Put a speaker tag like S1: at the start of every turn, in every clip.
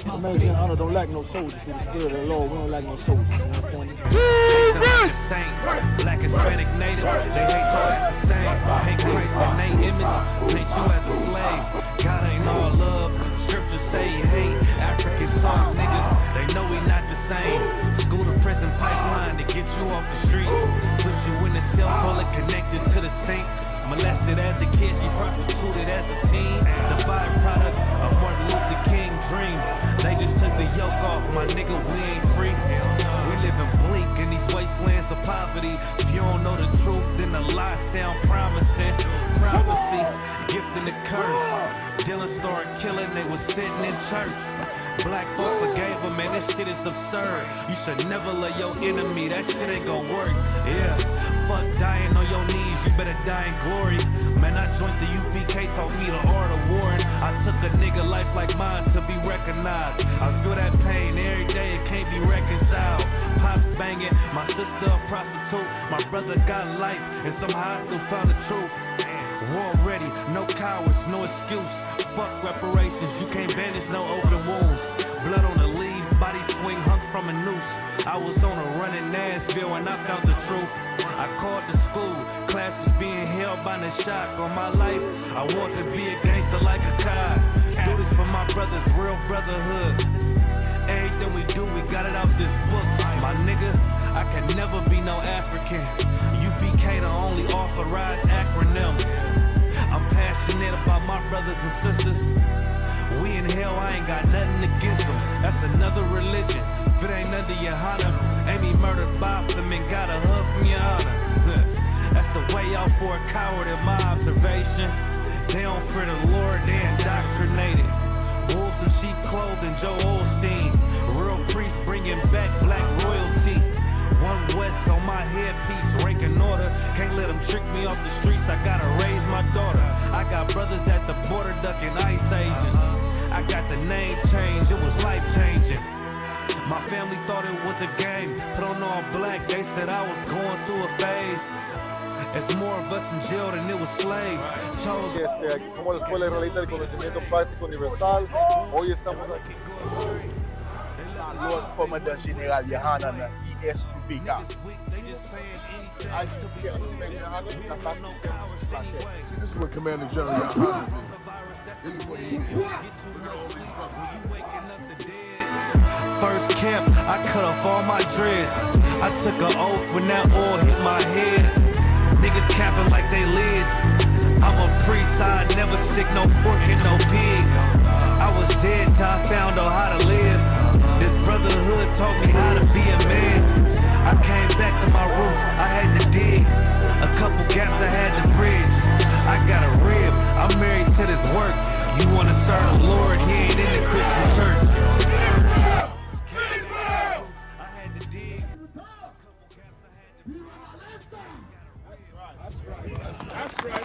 S1: The man honor don't lack no soldiers. Through the spirit of the Lord, we don't lack no soldiers. You understand me?
S2: Like a saint, black, Hispanic, native, they hate you as the same. Hate Christ in their image, paint you as a slave. God ain't all love, scriptures say he hate. African soft niggas, they know we not the same. School to prison pipeline to get you off the streets. Put you in the cell toilet connected to the sink. Molested as a kid, she prostituted as a teen. The byproduct of Martin Luther King dream. They just took the yoke off, my nigga, we ain't free. We living bleak in these wastelands of poverty. If you don't know the truth, then the lies sound promising. Prophecy, gift and the curse. Dylan started killing, they was sitting in church. Black folk forgave him, man, this shit is absurd. You should never love your enemy, that shit ain't gon' work. Yeah, fuck dying on your knees, you better die in glory. Man, I joined the UPK, taught me the art of warring. I took a nigga life like mine to be recognized. I feel that pain every day, it can't be reconciled. Pops banging, my sister a prostitute. My brother got life, and somehow I still found the truth. War ready, no cowards, no excuse. Fuck reparations, you can't bandage no open wounds. Blood on the leaves, body swing hung from a noose. I was on a run in Nashville and I found the truth. I called the school, classes being held by the shock on my life. I want to be a gangster like a cop. Do this for my brothers, real brotherhood. Everything we do, we got it out this book. My nigga, I can never be no African. UPK the only authorized acronym. I'm passionate about my brothers and sisters. We in hell, I ain't got nothing against them. That's another religion. If it ain't under your honor, Amy murdered by them and got a hug from your honor. That's the way out for a coward in my observation. They don't fear the Lord, they indoctrinated. Wolves in sheep clothing, Joe Osteen. Real priests bringing back black royalty. One West on my headpiece, rank and order. Can't let them trick me off the streets, I gotta raise my daughter. I got brothers at the border ducking ICE agents. I got the name change, it was life changing. My family thought it was a game. Put on all black, they said I was going through a phase. It's more of us in jail than it was slaves. Chose.
S1: Aquí somos la Escuela Israelita del Conocimiento Práctico Universal. Hoy estamos aquí.
S3: Lord Commandant General Yohana ISUPK.
S4: This is what Commander General Yohana did. This is what he did.
S2: First camp, I cut off all my dreads. I took an oath when that oil hit my head. Niggas capping like they lids. I'm a priest, I never stick no fork in no pig. I was dead till I found out how to live. This brotherhood taught me how to be a man. I came back to my roots, I had to dig. A couple gaps I had to bridge. I got a rib, I'm married to this work. You wanna serve the Lord, he ain't in the Christian church.
S4: That's right.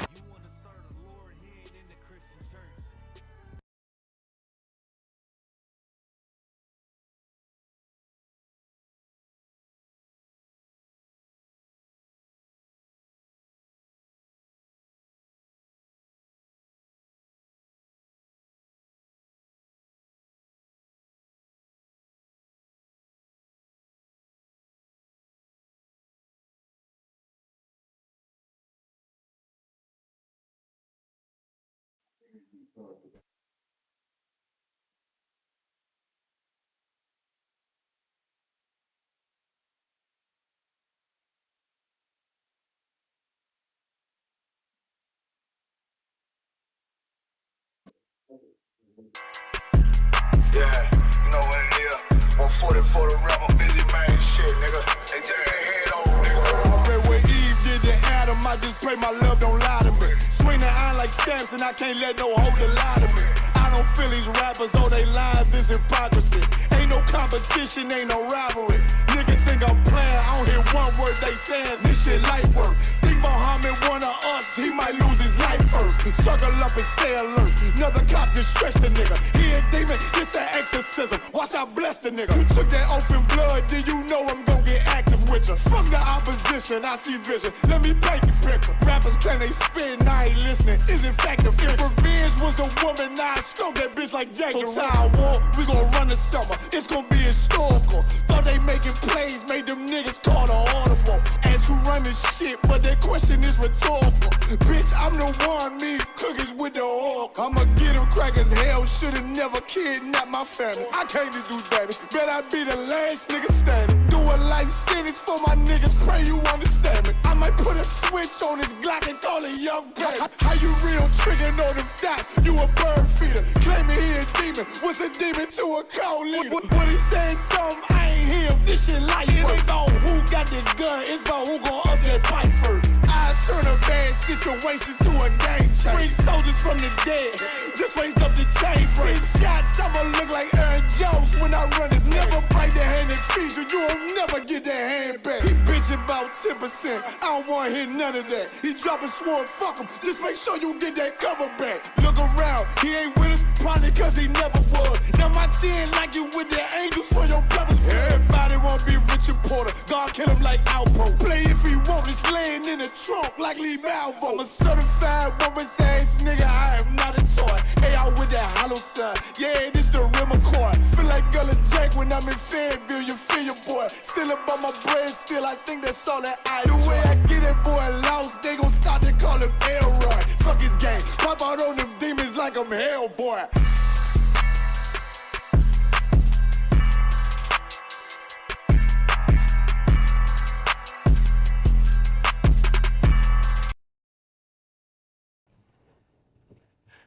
S5: Yeah, you know what it is. 140 for the rebel, busy man shit, nigga. They turn their head over, nigga.
S4: I read what Eve did to Adam. I just pray my love don't lie to me. Swing the iron like Samson, I can't let no holder lie to me. I don't feel these rappers, oh they lies is hypocrisy. Ain't no competition, ain't no rivalry. Nigga think I'm playing, I don't hear one word they saying. This shit light work. Think Muhammad one of us, he might lose his life first. Circle up and stay alert. Another cop just stretch the nigga. He a demon, this an exorcism. Watch I bless the nigga. You took that open blood, then you know I'm gon' get active. with you. From the opposition, I see vision. Let me paint the picture. Rappers claim they spit and I ain't listening. Is in fact the fear. If revenge was a woman, now I stroke that bitch like Jake. So time war, we gon' run the summer. It's gon' be historical. Thought they making plays, made them niggas call the audible. Ask who run this shit, but that question is rhetorical. Bitch, I'm the one, me cookies with the oil. I'ma get them crackers, hell, should've never kidnapped my family. I can't do that. Bet I be the last nigga standing. Do a life sentence for my niggas, pray you understand me. I might put a switch on this Glock and call it young baby. How you real trigger know them dots? You a bird feeder, claiming he a demon. What's a demon to a cold leader? What he saying something, I ain't hear him. This shit like it ain't about who got the gun, it's about who gon' up that pipe first. I turn a bad situation to a game changer. Bring soldiers from the dead, just raised up the chain. Free shots, I'ma look like Aaron Jones when I run it. Never bite the hand that feeds you, you'll never get that hand back. He bitchin' about 10%, I don't wanna hear none of that. He dropping sword, fuck him, just make sure you get that cover back. Look around, he ain't with us, probably cause he never was. Now my chin like you with the angels for your brothers. Everybody wanna be Richard Porter, God kill him like Alpo. Play if he want, it's laying in the trunk like Lee Malvo. I'm a certified woman's ass nigga, I am not a toy. Hey, out with that hollow side, yeah, this the real McCoy. Feel like Gullah Jack when I'm in Fayetteville, you feel your boy. Still up on my bread, still I think that's all that I enjoy. The way I get that boy lost, they gon' start to call him Elroy. Fuck his game, pop out on them demons like I'm Hellboy.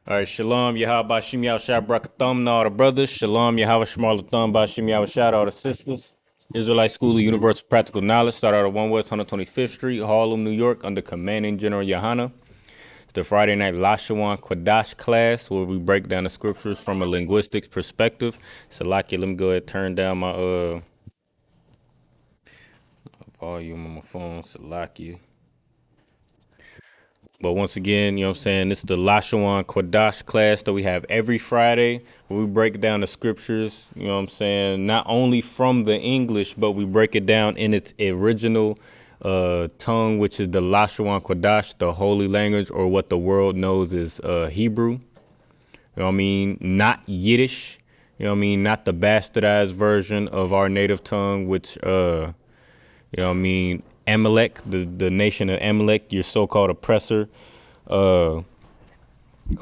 S6: All right, Shalom, Yahweh, Shem Yahweh, Brakathum, all the brothers. Shalom, Yahweh, Shemar, Latham, Shem Yahweh, all the sisters. Israelite School of Universal Practical Knowledge, started out at 1 West 125th Street, Harlem, New York, under Commanding General Yohana. It's the Friday night Lashawan Qadash class, where we break down the scriptures from a linguistics perspective. Salakia, let me go ahead and turn down my volume on my phone. Salakia. But once again, you know what I'm saying, this is the Lashawan Qadash class that we have every Friday, where we break down the scriptures, you know what I'm saying, not only from the English, but we break it down in its original tongue, which is the Lashawan Qadash, the holy language, or what the world knows as Hebrew. You know what I mean? Not Yiddish. You know what I mean? Not the bastardized version of our native tongue, which, you know what I mean, Amalek, the nation of Amalek, your so-called oppressor, who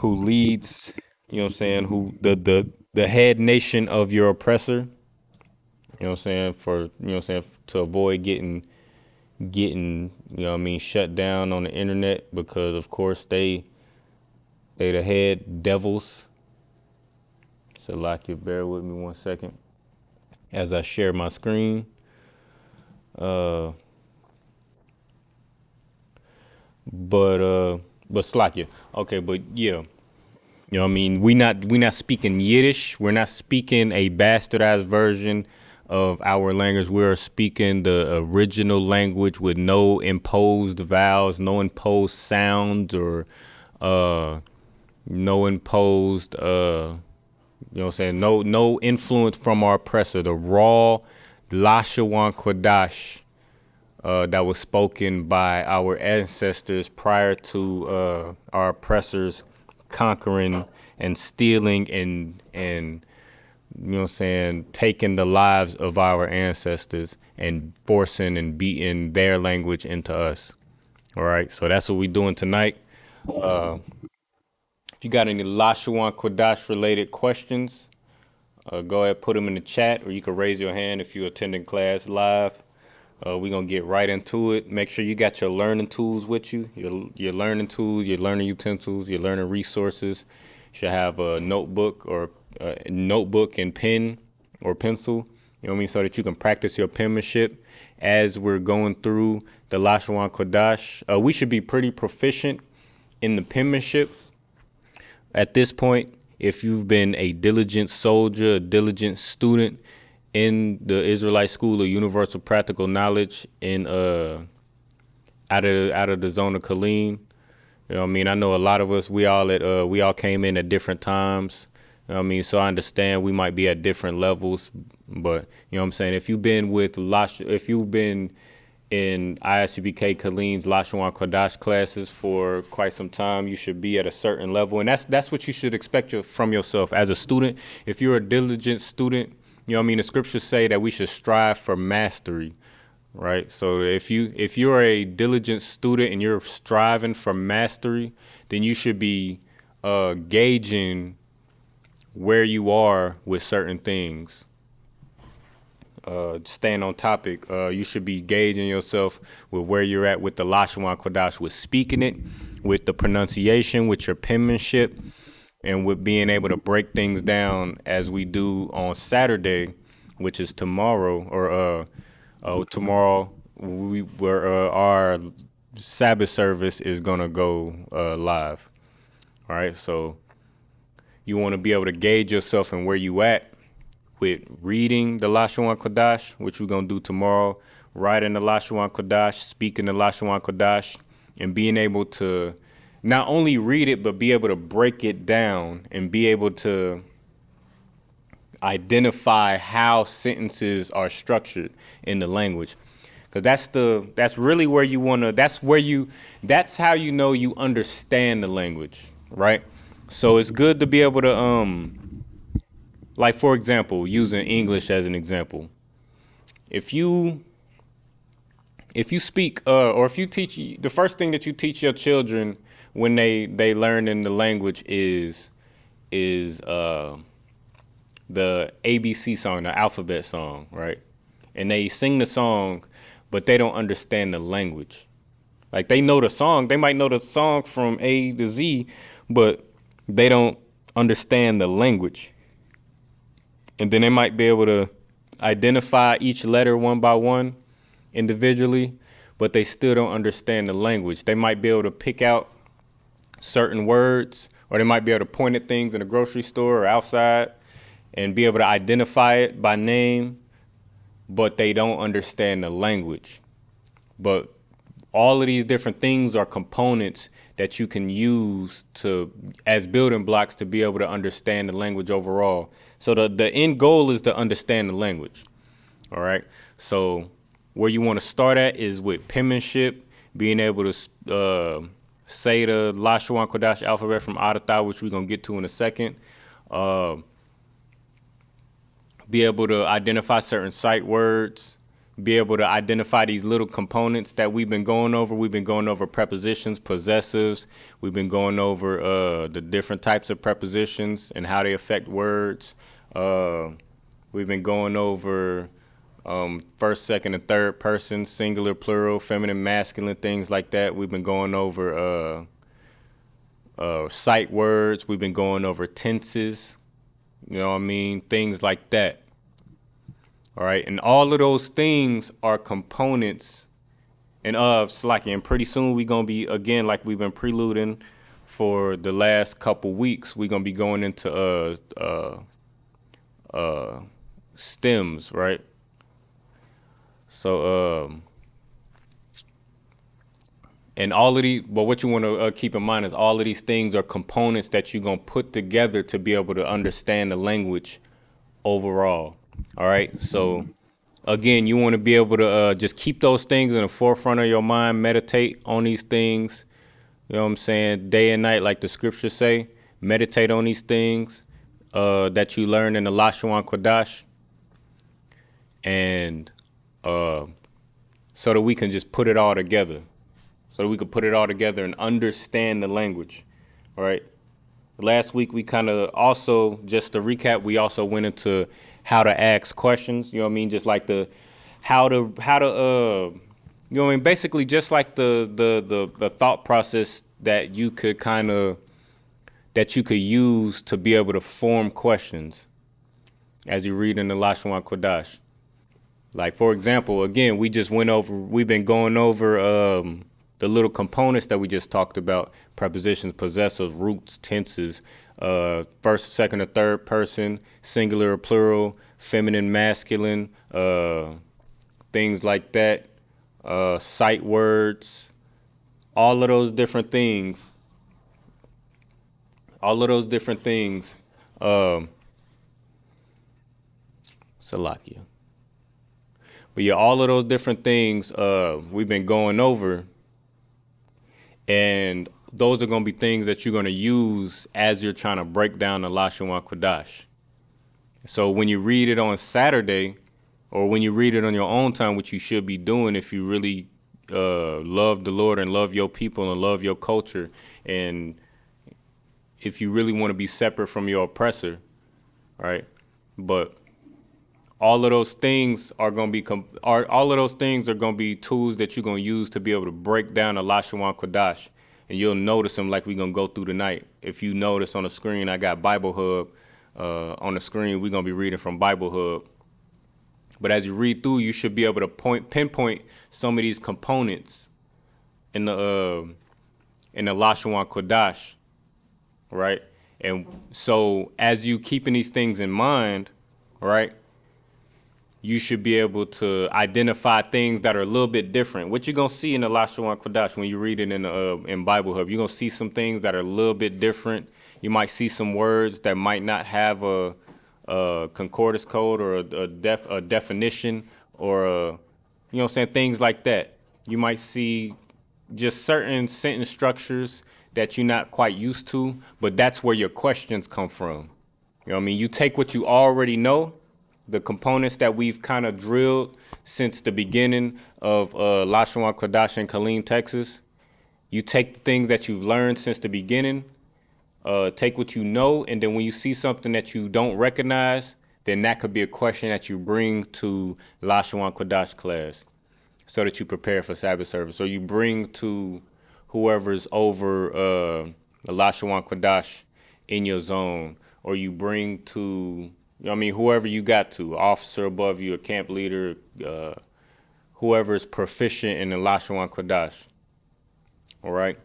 S6: leads, you know what I'm saying, who the head nation of your oppressor, you know what I'm saying, to avoid getting, you know what I mean, shut down on the internet, because of course they the head devils. So like you bear with me 1 second as I share my screen. But Slakia. Okay, but yeah. You know what I mean? We not speaking Yiddish. We're not speaking a bastardized version of our language. We're speaking the original language with no imposed vowels, no imposed sounds, or no imposed you know what I'm saying, no influence from our oppressor. The raw Lashawan Qadash that was spoken by our ancestors prior to our oppressors conquering and stealing and you know what I'm saying, taking the lives of our ancestors and forcing and beating their language into us. All right, so that's what we're doing tonight. If you got any Lashawan Qadash related questions, go ahead, put them in the chat, or you can raise your hand if you're attending class live. We're going to get right into it. Make sure you got your learning tools with you, your learning tools, your learning utensils, your learning resources. You should have a notebook and pen or pencil, you know what I mean, so that you can practice your penmanship as we're going through the Lashawan Qadash. We should be pretty proficient in the penmanship at this point. If you've been a diligent soldier, a diligent student in the Israelite School of Universal Practical Knowledge in out of the zone of Killeen. You know what I mean? I know a lot of us, we all came in at different times. You know what I mean? So I understand we might be at different levels, but you know what I'm saying? If you've been in ISUPK Killeen's Lashawan Qadash classes for quite some time. You should be at a certain level, and that's what you should expect from yourself as a student. If you're a diligent student, you know what I mean, the scriptures say that we should strive for mastery, right? So if you're a diligent student and you're striving for mastery, then you should be gauging where you are with certain things. Staying on topic, you should be gauging yourself with where you're at with the Lashawan Qadash, with speaking it, with the pronunciation, with your penmanship, and with being able to break things down as we do on Saturday, which is tomorrow, or tomorrow where our Sabbath service is gonna go live. All right, so you want to be able to gauge yourself and where you at with reading the Lashawan Qadash, which we're going to do tomorrow, writing the Lashawan Qadash, speaking the Lashawan Qadash, and being able to not only read it, but be able to break it down and be able to identify how sentences are structured in the language. Because that's really where you want to, that's how you know you understand the language, right? So it's good to be able to, like, for example, using English as an example, if you speak or if you teach, the first thing that you teach your children when they learn in the language is the ABC song, the alphabet song, right? And they sing the song, but they don't understand the language. Like, they know the song, they might know the song from A to Z, but they don't understand the language. And then they might be able to identify each letter one by one individually, but they still don't understand the language. They might be able to pick out certain words, or they might be able to point at things in a grocery store or outside and be able to identify it by name, but they don't understand the language. But all of these different things are components that you can use as building blocks to be able to understand the language overall. So the end goal is to understand the language. All right. So where you want to start at is with penmanship, being able to say the Lashawan Qadash alphabet from Adatha, which we're going to get to in a second. Be able to identify certain sight words, be able to identify these little components that we've been going over. We've been going over prepositions, possessives. We've been going over the different types of prepositions and how they affect words. We've been going over first, second, and third person, singular, plural, feminine, masculine, things like that. We've been going over sight words. We've been going over tenses, you know what I mean? Things like that. All right, and all of those things are components and Slacky. And pretty soon we're gonna be, again, like we've been preluding for the last couple weeks, we're gonna be going into stems, right? So and all of these, but what you want to keep in mind is all of these things are components that you're gonna put together to be able to understand the language overall. All right, so again, you want to be able to just keep those things in the forefront of your mind, meditate on these things, you know what I'm saying, day and night, like the scriptures say. Meditate on these things that you learn in the Lashawan Qadash, and so that we can just put it all together, so that we could put it all together and understand the language, all right? Last week, we kind of also, just to recap, we also went into how to ask questions, you know what I mean? Just like how to you know what I mean? Basically just like the thought process that you could use to be able to form questions as you read in the Lashawan Qadash. Like, for example, again, we've been going over the little components that we just talked about: prepositions, possessives, roots, tenses, first, second, or third person, singular or plural, feminine, masculine, things like that, sight words, all of those different things. Salakia. But yeah, all of those different things we've been going over, and those are going to be things that you're going to use as you're trying to break down the Lashawan Qadash. So when you read it on Saturday, or when you read it on your own time, which you should be doing if you really love the Lord and love your people and love your culture, and if you really want to be separate from your oppressor, right? But all of those things are going to be all of those things are going to be tools that you're going to use to be able to break down the Lashawan Qadash, and you'll notice them like we're going to go through tonight. If you notice on the screen, I got Bible Hub on the screen. We're going to be reading from Bible Hub. But as you read through, you should be able to pinpoint some of these components in the Lashawan Qadash, right? And so as you keeping these things in mind, right, you should be able to identify things that are a little bit different. What you're gonna see in the Lashawan Qadash when you read it in Bible Hub, you're gonna see some things that are a little bit different. You might see some words that might not have a concordance code or a definition, or you know what I'm saying, things like that. You might see just certain sentence structures that you're not quite used to, but that's where your questions come from. You know what I mean? You take what you already know, the components that we've kind of drilled since the beginning of Lashawan Qadash in Killeen, Texas. You take the things that you've learned since the beginning, take what you know, and then when you see something that you don't recognize, then that could be a question that you bring to Lashawan Qadash class so that you prepare for Sabbath service. So you bring to whoever's over the Lashawan Qadash in your zone, or you bring to, you know what I mean, whoever you got to, officer above you, a camp leader, whoever is proficient in the Lashawan Qadash. All right.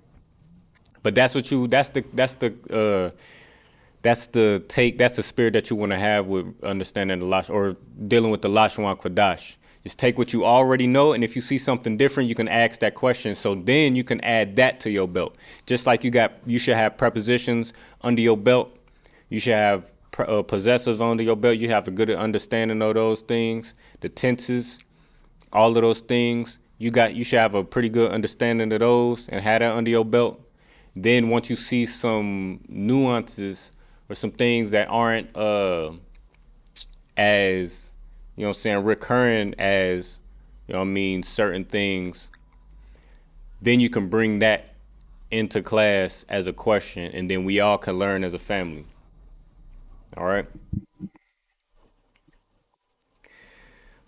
S6: But that's the spirit that you want to have with understanding the Lash, or dealing with the Lashawan Qadash. Just take what you already know, and if you see something different, you can ask that question. So then you can add that to your belt. Just like you should have prepositions under your belt. You should have possessives under your belt. You have a good understanding of those things, the tenses, all of those things. You should have a pretty good understanding of those and have that under your belt. Then once you see some nuances or some things that aren't as, you know what I'm saying, recurring as, you know what I mean, certain things, then you can bring that into class as a question, and then we all can learn as a family. All right?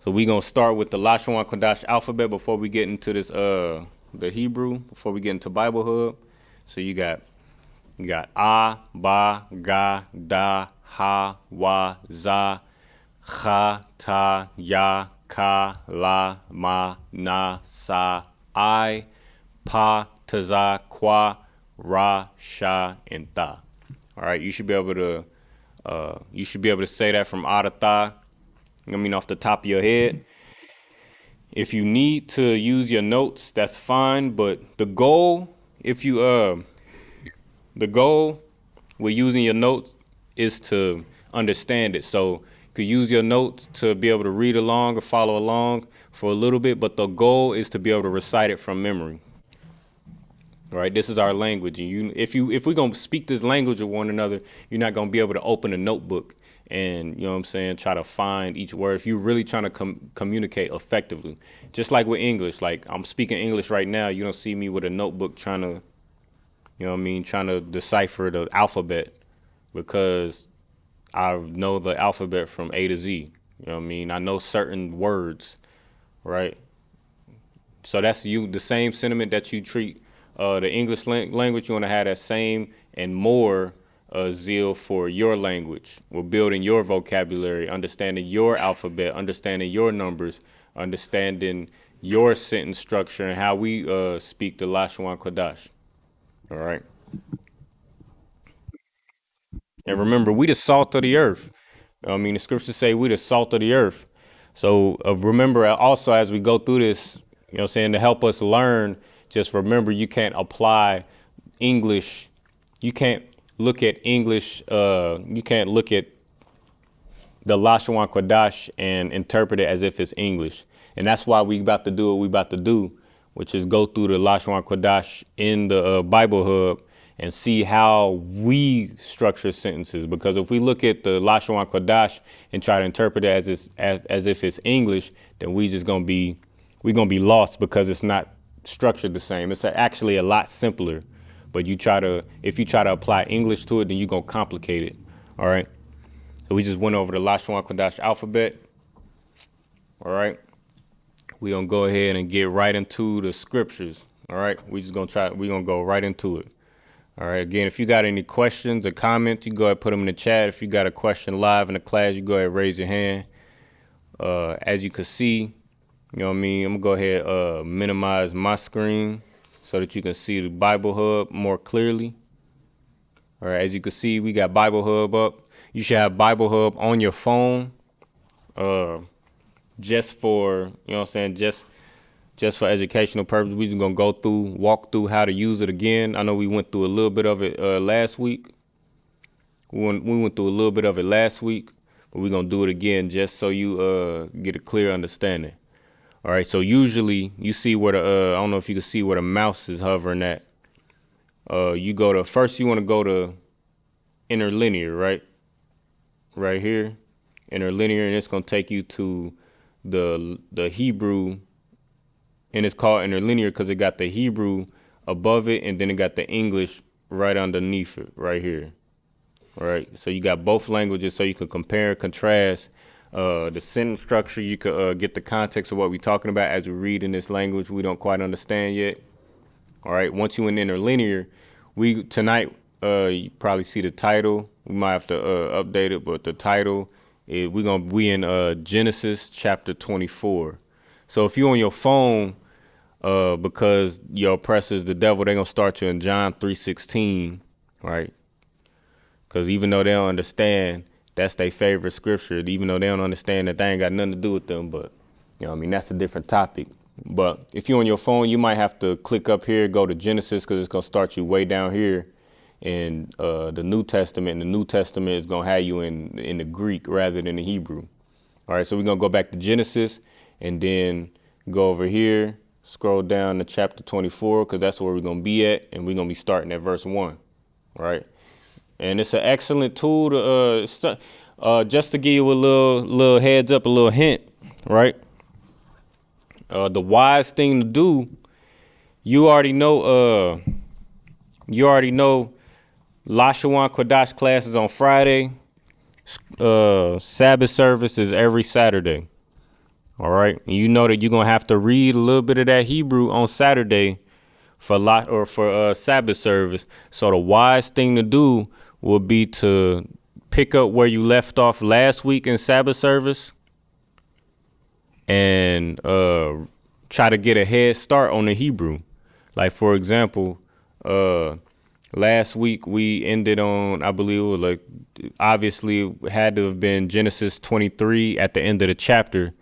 S6: So we're going to start with the Lashawan Qadash alphabet before we get into this, the Hebrew, before we get into Bible Hub. So you got A, Ba, Ga, Da, Ha, Wa, Za, Cha, Ta, Ya, Ka, La, Ma, Na, Sa, I, Pa, Taza, Kwa, Ra, Sha, and Ta. All right, you should be able to say that from A to Ta. I mean, off the top of your head. If you need to use your notes, that's fine. But the goal, the goal with using your notes is to understand it. So you could use your notes to be able to read along or follow along for a little bit, but the goal is to be able to recite it from memory. All right, this is our language, and if we're gonna speak this language with one another, you're not gonna be able to open a notebook and, you know what I'm saying, try to find each word if you're really trying to communicate effectively. Just like with English, like I'm speaking English right now, you don't see me with a notebook trying to, you know what I mean, trying to decipher the alphabet, because I know the alphabet from A to Z. You know what I mean? I know certain words, right? So that's the same sentiment that you treat the English language. You want to have that same and more zeal for your language. We're building your vocabulary, understanding your alphabet, understanding your numbers, understanding your sentence structure, and how we speak the Lashawan Qadash. All right. And remember, we the salt of the earth. I mean, the scriptures say we the salt of the earth. So remember also, as we go through this, you know what I'm saying, to help us learn, just remember, you can't apply English. You can't look at English. You can't look at the Lashawan Qadash and interpret it as if it's English. And that's why we about to do what we about to do, which is go through the Lashawan Qadash in the Bible Hub and see how we structure sentences. Because if we look at the Lashawan Qadash and try to interpret it as if it's English, then we're gonna be lost because it's not structured the same. It's actually a lot simpler. But if you try to apply English to it, then you're gonna complicate it. All right. So we just went over the Lashawan Qadash alphabet. All right. We're gonna go ahead and get right into the scriptures. All right. We're gonna go right into it. All right. Again, if you got any questions or comments, you go ahead and put them in the chat. If you got a question live in the class, you go ahead and raise your hand. As you can see, you know what I mean? I'm gonna go ahead minimize my screen so that you can see the Bible Hub more clearly. All right. As you can see, we got Bible Hub up. You should have Bible Hub on your phone. Just for, you know what I'm saying, just for educational purposes. We're just gonna walk through how to use it again. I know we went through a little bit of it last week. We went through a little bit of it last week, but we're gonna do it again just so you get a clear understanding. All right, so usually you see where I don't know if you can see where the mouse is hovering at. You wanna go to interlinear, right? Right here, interlinear, and it's gonna take you to the Hebrew, and it's called interlinear because it got the Hebrew above it, and then it got the English right underneath it, right here. All right, so you got both languages, so you can compare and contrast the sentence structure. You could get the context of what we're talking about as we read in this language we don't quite understand yet. All right, once you in interlinear, tonight you probably see the title. We might have to update it, but the title is we in Genesis chapter 24. So if you're on your phone, because your oppressor is the devil, they're gonna start you in John 3:16, right? Because even though they don't understand, that's their favorite scripture. Even though they don't understand that they ain't got nothing to do with them, but you know what I mean, that's a different topic. But if you're on your phone, you might have to click up here, go to Genesis, because it's gonna start you way down here in the New Testament. And the New Testament is gonna have you in the Greek rather than the Hebrew. All right, so we're gonna go back to Genesis and then go over here, scroll down to chapter 24, because that's where we're gonna be at, and we're gonna be starting at verse 1. All right, and it's an excellent tool to just to give you a little heads up, a little hint, right? The wise thing to do, you already know Lashawan Qadash class is on Friday. Sabbath service is every Saturday. All right. And you know that you're going to have to read a little bit of that Hebrew on Saturday for Sabbath service. So the wise thing to do will be to pick up where you left off last week in Sabbath service and try to get a head start on the Hebrew. Like, for example, last week we ended on, I believe it was like, obviously it had to have been Genesis 23 at the end of the chapter.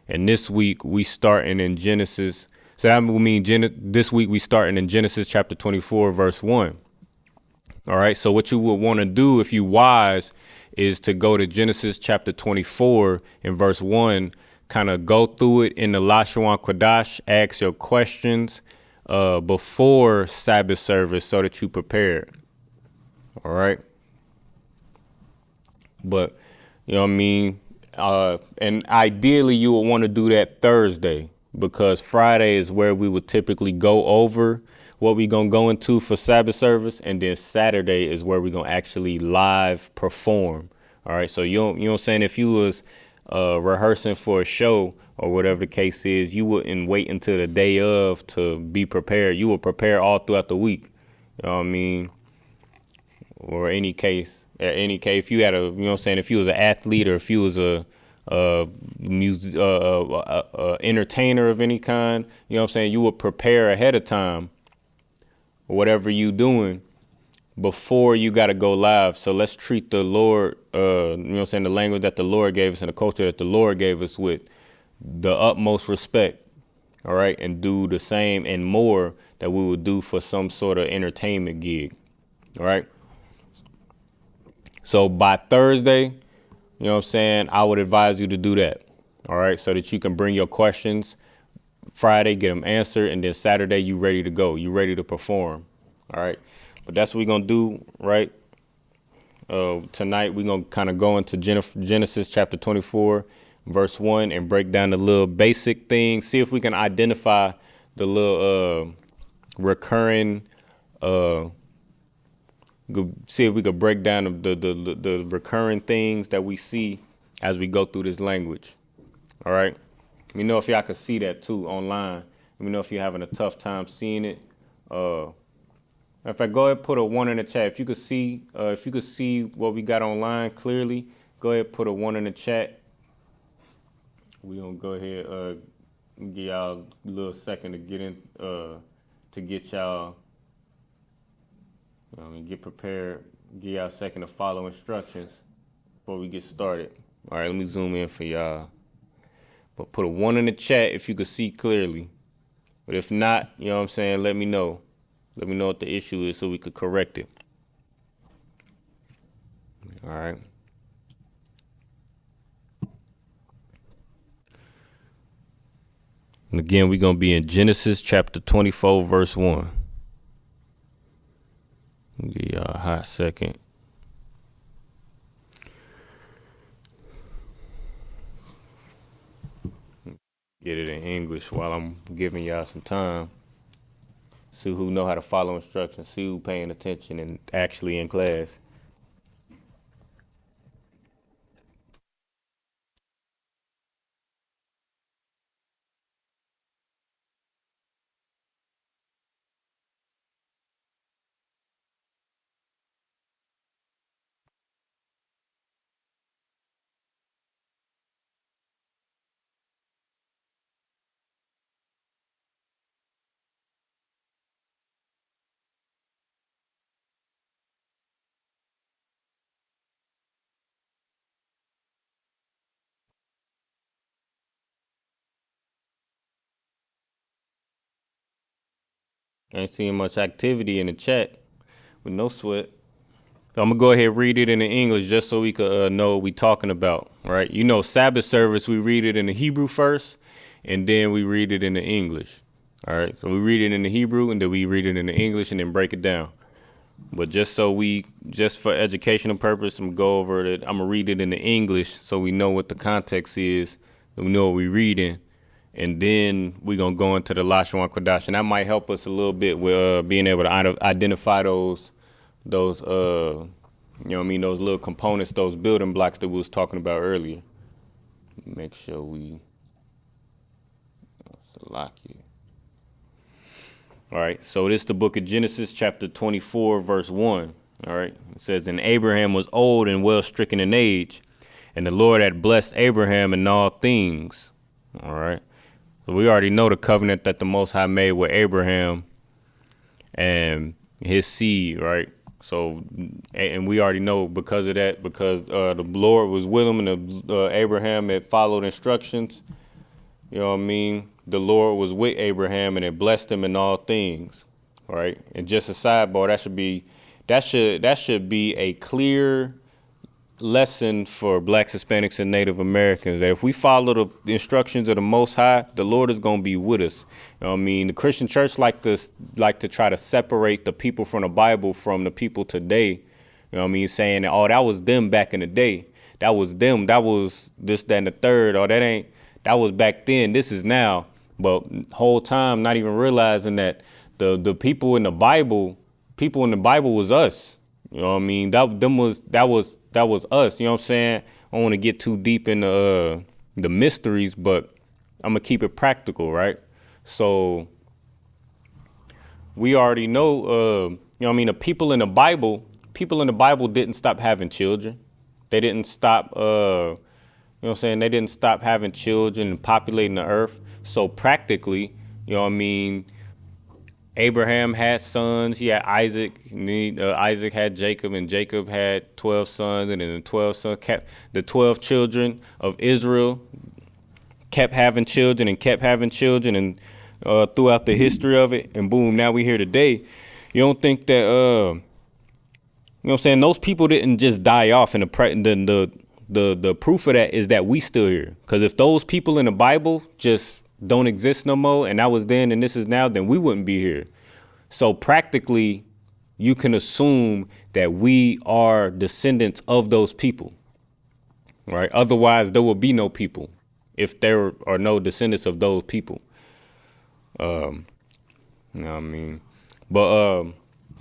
S6: And this week we starting in Genesis. So that would mean this week we starting in Genesis chapter 24, verse 1. All right. So what you would want to do if you wise is to go to Genesis chapter 24 and verse 1, kind of go through it in the Lashawan Qadash, ask your questions before Sabbath service so that you prepare. All right. But, you know what I mean? And ideally you would want to do that Thursday, because Friday is where we would typically go over what we're going to go into for Sabbath service. And then Saturday is where we're going to actually live perform. All right. So you know what I'm saying? If you was rehearsing for a show or whatever the case is, you wouldn't wait until the day of to be prepared. You would prepare all throughout the week. You know what I mean? Or if you had you know what I'm saying, if you was an athlete or if you was a entertainer of any kind, you know what I'm saying, you would prepare ahead of time, whatever you doing, before you got to go live. So let's treat the Lord, you know what I'm saying, the language that the Lord gave us and the culture that the Lord gave us with the utmost respect. All right. And do the same and more that we would do for some sort of entertainment gig. All right. So by Thursday, you know what I'm saying, I would advise you to do that. All right, so that you can bring your questions Friday, get them answered, and then Saturday you ready to go. You ready to perform. All right, but that's what we're gonna do, right? Tonight we're gonna kind of go into Genesis chapter 24, verse 1, and break down the little basic things. See if we can identify the little recurring. See if we could break down the recurring things that we see as we go through this language. All right. Let me know if y'all can see that too online. Let me know if you're having a tough time seeing it. If I go ahead and put a 1 in the chat, if you could see what we got online clearly, go ahead and put a 1 in the chat. We gonna go ahead give y'all a little second to get in to get y'all. Get prepared. Give y'all a second to follow instructions before we get started. All right, let me zoom in for y'all. But put a 1 in the chat if you could see clearly. But if not, you know what I'm saying, let me know. Let me know what the issue is so we could correct it. All right. And again, we're going to be in Genesis chapter 24, verse 1. Give y'all a hot second. Get it in English while I'm giving y'all some time. See who know how to follow instructions. See who paying attention and actually in class. Ain't seeing much activity in the chat with no sweat. So I'm gonna go ahead and read it in the English just so we could know what we talking about, right? You know, Sabbath service, we read it in the Hebrew first, and then we read it in the English. All right, so we read it in the Hebrew, and then we read it in the English, and then break it down. But just for educational purpose, I'm gonna go over it. I'm gonna read it in the English so we know what the context is, we know what we're reading, and then we're gonna go into the Lashawan Qadash, and that might help us a little bit with being able to identify those you know what I mean, those little components, those building blocks that we was talking about earlier. Make sure we lock you. All right, so this is the book of Genesis, chapter 24, verse 1. All right, it says, "And Abraham was old and well stricken in age, and the Lord had blessed Abraham in all things." All right, so we already know the covenant that the Most High made with Abraham and his seed, right? So, and we already know because of that, because the Lord was with him and Abraham had followed instructions. You know what I mean? The Lord was with Abraham and it blessed him in all things. All right. And just a sidebar, that should be a clear lesson for Blacks, Hispanics, and Native Americans, that if we follow the instructions of the Most High, the Lord is going to be with us. You know what I mean? The Christian church like to try to separate the people from the Bible from the people today. You know what I mean? Saying that, oh, that was them back in the day. That was them. That was this, that, and the third. Or that was back then. This is now. But whole time not even realizing that the people in the Bible was us. You know what I mean? That was us. You know what I'm saying? I don't want to get too deep into the mysteries, but I'm gonna keep it practical, right? So we already know, you know what I mean? The people in the Bible didn't stop having children. They didn't stop, you know what I'm saying? They didn't stop having children and populating the earth. So practically, you know what I mean? Abraham had sons. He had Isaac. And Isaac had Jacob, and Jacob had 12 sons. And then the 12 children of Israel kept having children and kept having children, and throughout the history of it. And boom, now we here today. You don't think that, you know what I'm saying? Those people didn't just die off in the proof of that is that we still here. Because if those people in the Bible just don't exist no more, and that was then and this is now, then we wouldn't be here. So practically, you can assume that we are descendants of those people, right? Otherwise, there will be no people if there are no descendants of those people. You know what I mean? But you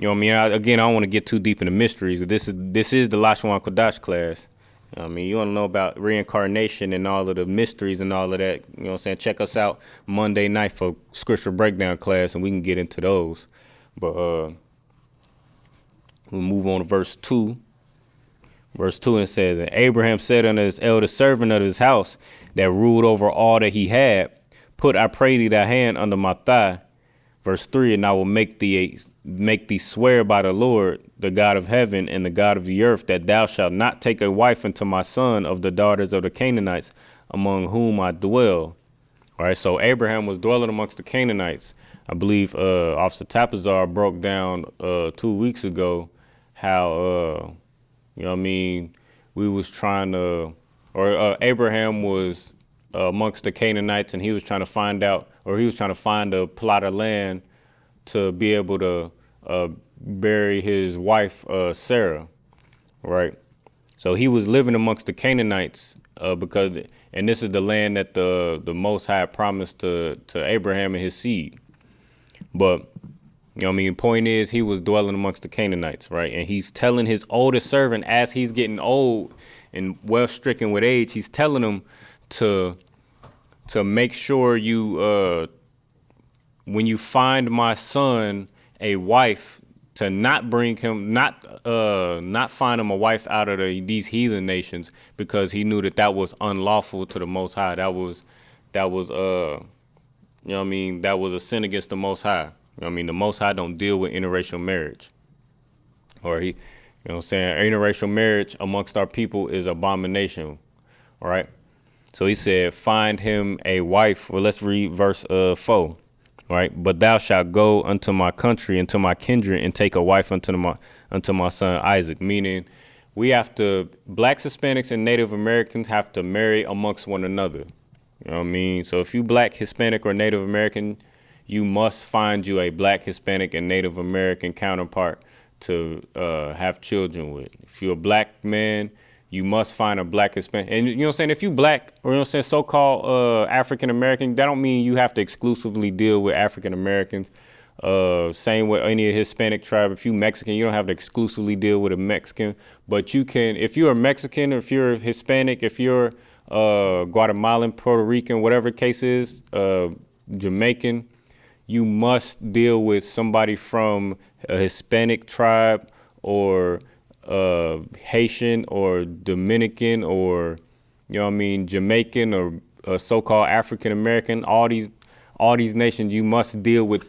S6: know what I mean? Again, I don't want to get too deep into mysteries. But this is the Lashawan Qadash class. You know what I mean, you want to know about reincarnation and all of the mysteries and all of that. You know what I'm saying? Check us out Monday night for scripture breakdown class, and we can get into those. But we'll move on to verse 2. Verse 2, and it says, and Abraham said unto his eldest servant of his house that ruled over all that he had, put, I pray thee, thy hand under my thigh. Verse 3, and I will make thee swear by the Lord, the God of heaven and the God of the earth, that thou shalt not take a wife unto my son of the daughters of the Canaanites, among whom I dwell. All right, so Abraham was dwelling amongst the Canaanites. I believe Officer Tapazar broke down 2 weeks ago how, you know what I mean, we was trying to, or Abraham was amongst the Canaanites, and he was trying to find out, or he was trying to find a plot of land to be able to bury his wife, Sarah, right? So he was living amongst the Canaanites because, and this is the land that the Most High promised to Abraham and his seed. But, you know what I mean, the point is he was dwelling amongst the Canaanites, right? And he's telling his oldest servant, as he's getting old and well stricken with age, he's telling him to make sure you, when you find my son a wife, to not bring him, not find him a wife out of these heathen nations, because he knew that was unlawful to the Most High. That was you know what I mean, that was a sin against the Most High. You know what I mean, the Most High don't deal with interracial marriage, or you know what I'm saying, interracial marriage amongst our people is abomination, all right? So he said, find him a wife. Well, let's read verse 4. Right, but thou shalt go unto my country, into my kindred, and take a wife unto my son Isaac. Meaning, we have to, blacks, Hispanics, and Native Americans have to marry amongst one another. You know what I mean? So if you black, Hispanic, or Native American, you must find you a black, Hispanic, and Native American counterpart to have children with. If you're a black man, you must find a black Hispanic. And you know what I'm saying? If you black, or you know what I'm saying, so-called African American, that don't mean you have to exclusively deal with African Americans. Same with any Hispanic tribe. If you Mexican, you don't have to exclusively deal with a Mexican. But you can, if you're a Mexican, or if you're Hispanic, if you're Guatemalan, Puerto Rican, whatever the case is, Jamaican, you must deal with somebody from a Hispanic tribe, or Haitian, or Dominican, or, you know what I mean, Jamaican, or so-called African American. All these nations, you must deal with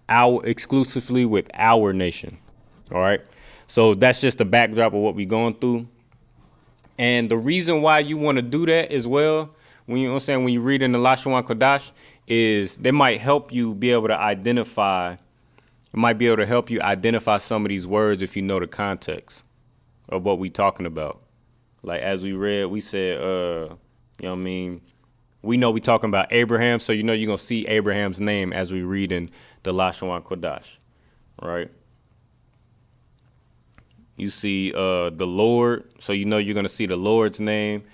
S6: exclusively with our nation. All right. So that's just the backdrop of what we're going through. And the reason why you want to do that as well, when you know what I'm saying, when you read in the Lashawan Qadash, is they might help you be able to identify. It might be able to help you identify some of these words if you know the context of what we talking about. Like, as we read, we said, you know what I mean, we know we talking about Abraham, so you know you're going to see Abraham's name as we read in the Lashawan Qadash, right? You see the Lord, so you know you're going to see the Lord's name.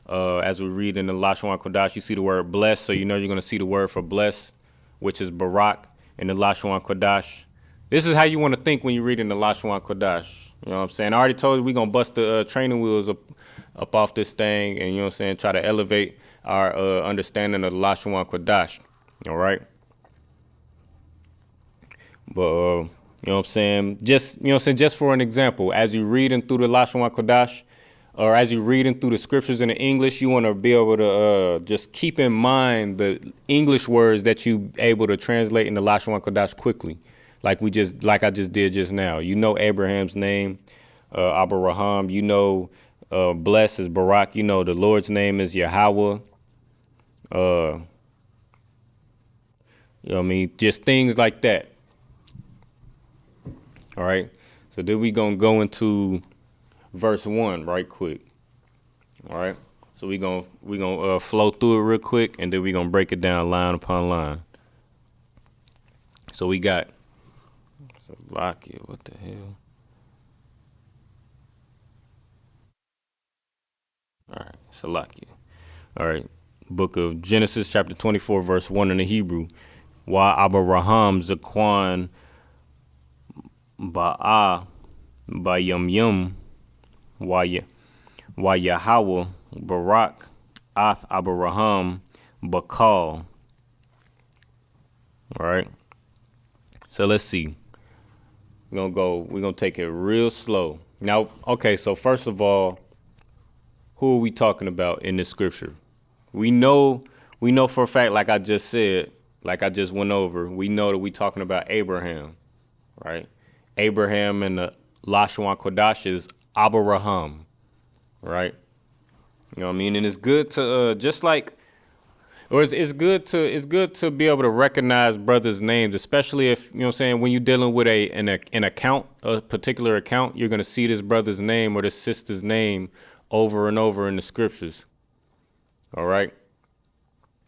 S6: As we read in the Lashawan Qadash, you see the word blessed, so you know you're going to see the word for blessed, which is Barak in the Lashawan Qadash. This is how you want to think when you're reading the Lashawan Qadash. You know what I'm saying? I already told you we're going to bust the training wheels up off this thing, and, you know what I'm saying, try to elevate our understanding of the Lashawan Qadash. All right? But, you know what I'm saying? Just, you know what I'm saying, just for an example, as you're reading through the Lashawan Qadash, or as you're reading through the scriptures in the English, you want to be able to just keep in mind the English words that you able to translate in the Lashawan Qadash quickly. Like I just did just now. You know Abraham's name, Abraham. You know blessed is Barak. You know the Lord's name is Yahweh. You know what I mean? Just things like that. All right. So then we going to go into verse 1 right quick. All right. So we gonna flow through it real quick, and then we gonna break it down line upon line. So we got Salakia. What the hell? All right, Salakia. All right. Book of Genesis, chapter 24, verse 1 in the Hebrew. Wa Abraham Zakwan Ba'a Bayum Yum Wa Yahweh Barak Ath Abraham Bakal. All right. So let's see. We're gonna take it real slow. Now, okay, so first of all, who are we talking about in this scripture? We know for a fact, like I just said, like I just went over, we know that we talking about Abraham, right? Abraham and the Lashawan Qadash is Abraham, right? You know what I mean? And it's good to it's good to be able to recognize brothers' names, especially if, you know what I'm saying, when you're dealing with an account, a particular account, you're going to see this brother's name or this sister's name over and over in the scriptures. All right.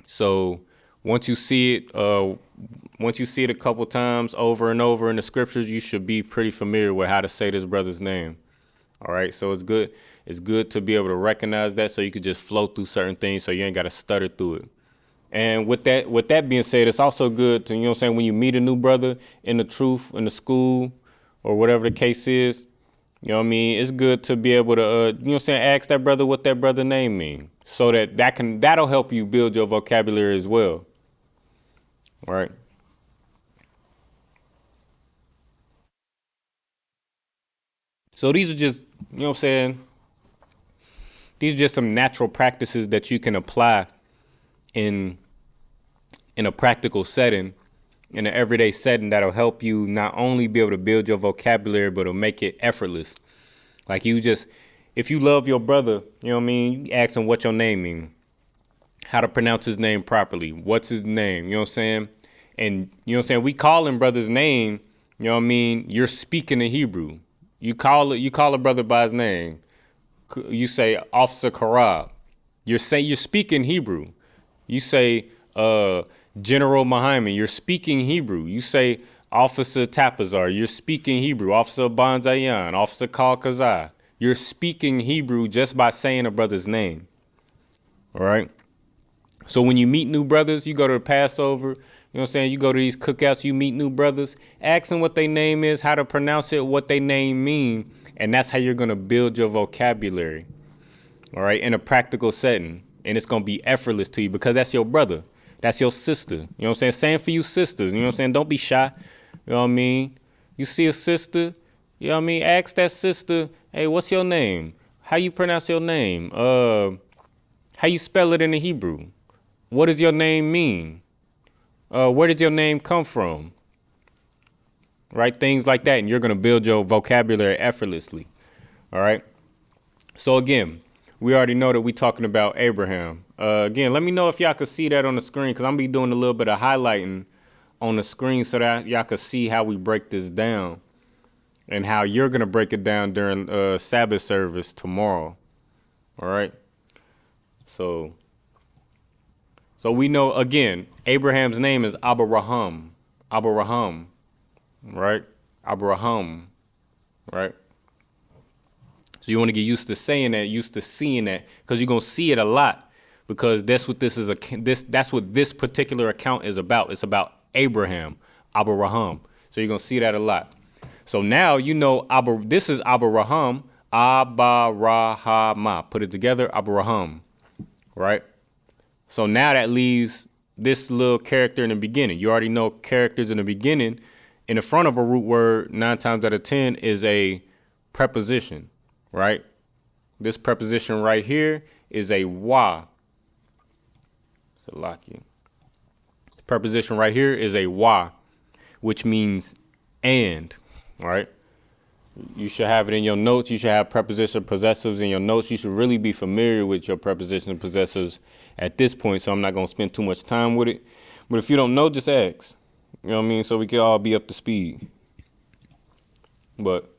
S6: So once you see it a couple times over and over in the scriptures, you should be pretty familiar with how to say this brother's name. All right. So it's good to be able to recognize that, so you could just flow through certain things, so you ain't got to stutter through it. And with that being said, it's also good to, you know what I'm saying, when you meet a new brother in the truth, in the school, or whatever the case is, you know what I mean, it's good to be able to, you know what I'm saying, ask that brother what that brother name means, so that'll help you build your vocabulary as well. All right. So these are just, you know what I'm saying, these are just some natural practices that you can apply in a practical setting, in an everyday setting, that'll help you not only be able to build your vocabulary, but it'll make it effortless. Like if you love your brother, you know what I mean, you ask him what your name means, how to pronounce his name properly, what's his name, you know what I'm saying? And, you know what I'm saying, we call him brother's name, you know what I mean, you're speaking in Hebrew. You call a brother by his name. You say Officer Karab. You're speaking Hebrew. You say General Muhammad, you're speaking Hebrew. You say Officer Tapazar, you're speaking Hebrew. Officer Banzayan, Officer Kazai. You're speaking Hebrew just by saying a brother's name. All right. So when you meet new brothers, you go to the Passover, you know what I'm saying, you go to these cookouts, you meet new brothers, ask them what their name is, how to pronounce it, what their name mean, and that's how you're going to build your vocabulary. All right, in a practical setting. And it's going to be effortless to you, because that's your brother. That's your sister. You know what I'm saying? Same for you sisters. You know what I'm saying? Don't be shy. You know what I mean? You see a sister, you know what I mean? Ask that sister, hey, what's your name? How you pronounce your name? How you spell it in the Hebrew? What does your name mean? Where did your name come from? Right? Things like that. And you're going to build your vocabulary effortlessly. All right. So again, we already know that we're talking about Abraham. Again, let me know if y'all could see that on the screen, because I'm going to be doing a little bit of highlighting on the screen so that y'all could see how we break this down and how you're going to break it down during Sabbath service tomorrow. All right. So we know, again, Abraham's name is Abraham. Abraham. Right? Abraham. Right? So you want to get used to saying that, used to seeing that, because you're going to see it a lot, because that's what that's what this particular account is about. It's about Abraham, Abraham. So you're going to see that a lot. So now you know this is Abraham, Abrahama. Put it together, Abraham. Right? So now that leaves this little character in the beginning. You already know characters in the beginning. In the front of a root word, 9 times out of 10 is a preposition. Right? This preposition right here is a wa. Salakia. The preposition right here is a wa, which means and. Right? You should have it in your notes. You should have preposition possessives in your notes. You should really be familiar with your preposition possessives at this point, so I'm not going to spend too much time with it. But if you don't know, just ask. You know what I mean? So we can all be up to speed. But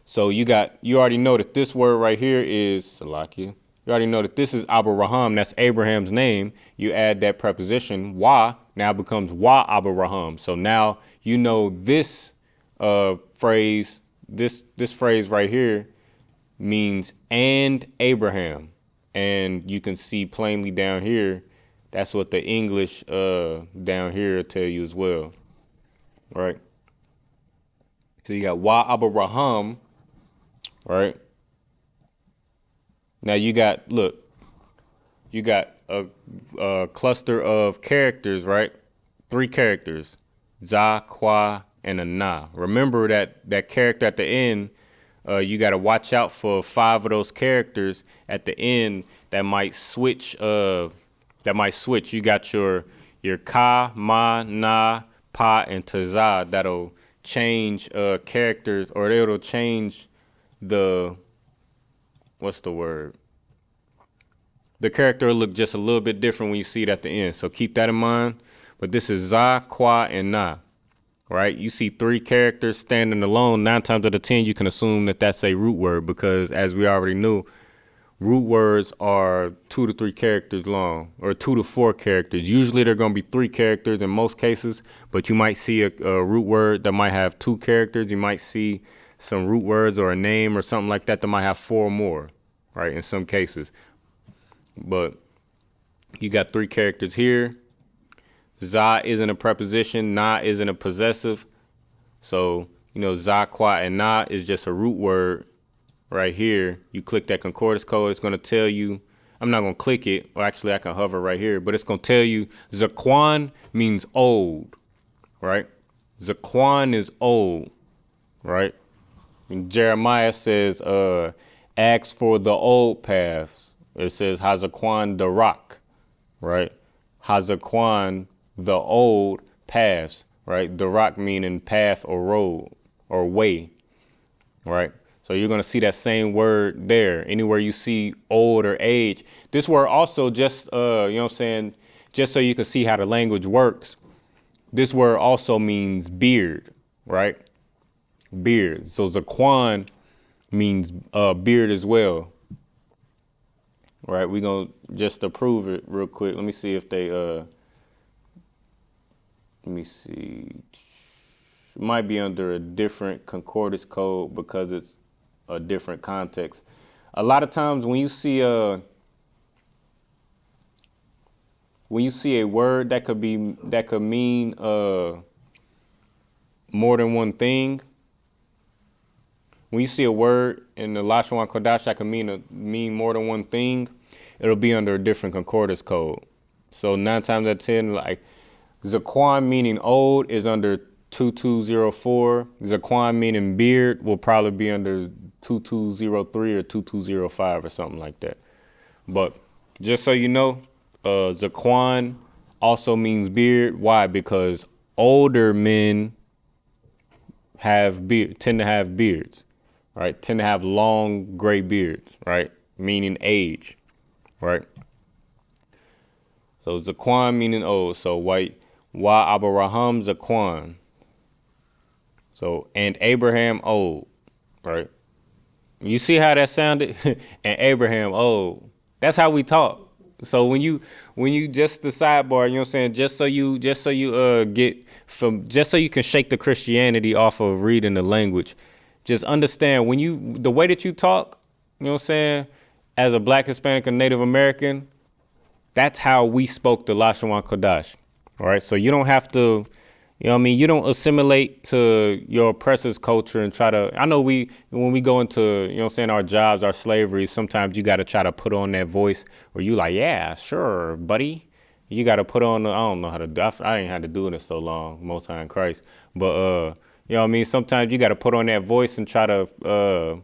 S6: so you already know that this word right here is Salakia. You already know that this is Abraham. That's Abraham's name. You add that preposition, wa, now becomes wa Abraham. So now you know this phrase, this phrase right here means and Abraham. And you can see plainly down here, that's what the English down here tell you as well. Right? So you got wa Abraham, right? Now you got, look, you got a cluster of characters, right? 3 characters, za, kwa, and a na. Remember that character at the end, you got to watch out for 5 of those characters at the end that might switch. You got your ka, ma, na, pa, and taza. That'll change characters, or it'll change the, what's the word? The character will look just a little bit different when you see it at the end. So keep that in mind. But this is za, kwa, and na, right? You see 3 characters standing alone. 9 times out of 10, you can assume that that's a root word because, as we already knew, root words are 2 to 3 characters long, or 2 to 4 characters. Usually they're going to be 3 characters in most cases, but you might see a root word that might have 2 characters. You might see some root words or a name or something like that might have 4 or more, right, in some cases. But you got 3 characters here. Za isn't a preposition. Na isn't a possessive. So, you know, za, kwa, and na is just a root word right here. You click that concordance code. It's going to tell you. I'm not going to click it. Or actually, I can hover right here. But it's going to tell you Zaquan means old, right? Zaquan is old, right? And Jeremiah says, ask for the old paths. It says Hazaquan the rock, right? Hazaquan the old paths, right? The rock meaning path or road or way, right? So you're going to see that same word there. Anywhere you see old or age. This word also just, you know what I'm saying, just so you can see how the language works. This word also means beard, right? Beard. So Zaquan means beard as well. Right, we're going to just to prove it real quick. Let me see if they, let me see. It might be under a different concordance code because it's a different context. A lot of times when you see a word that could mean more than one thing. When you see a word in the Lashawan Qadash that can mean more than one thing, it'll be under a different concordance code. So 9 times out of 10, like Zaquan meaning old is under 2204. Zaquan meaning beard will probably be under 2203 or 2205 or something like that. But just so you know, Zaquan also means beard. Why? Because older men tend to have beards. Right, tend to have long gray beards, right, meaning age, right? So Zaquan meaning old. So white, wa Abraham Zaquan. So and Abraham old, right? You see how that sounded? And Abraham old. That's how we talk. So when you just the sidebar, you know what I'm saying, just so you can shake the Christianity off of reading the language. Just understand the way that you talk, you know what I'm saying, as a Black, Hispanic, and Native American, that's how we spoke the Lashawan Qadash. All right. So you don't have to, you know what I mean? You don't assimilate to your oppressor's culture and try to, I know when we go into, you know what I'm saying, our jobs, our slavery, sometimes you got to try to put on that voice where you like, yeah, sure, buddy. You got to put on, I don't know how to do, I ain't had to do it in so long, most time in Christ. But, you know what I mean? Sometimes you got to put on that voice and try to,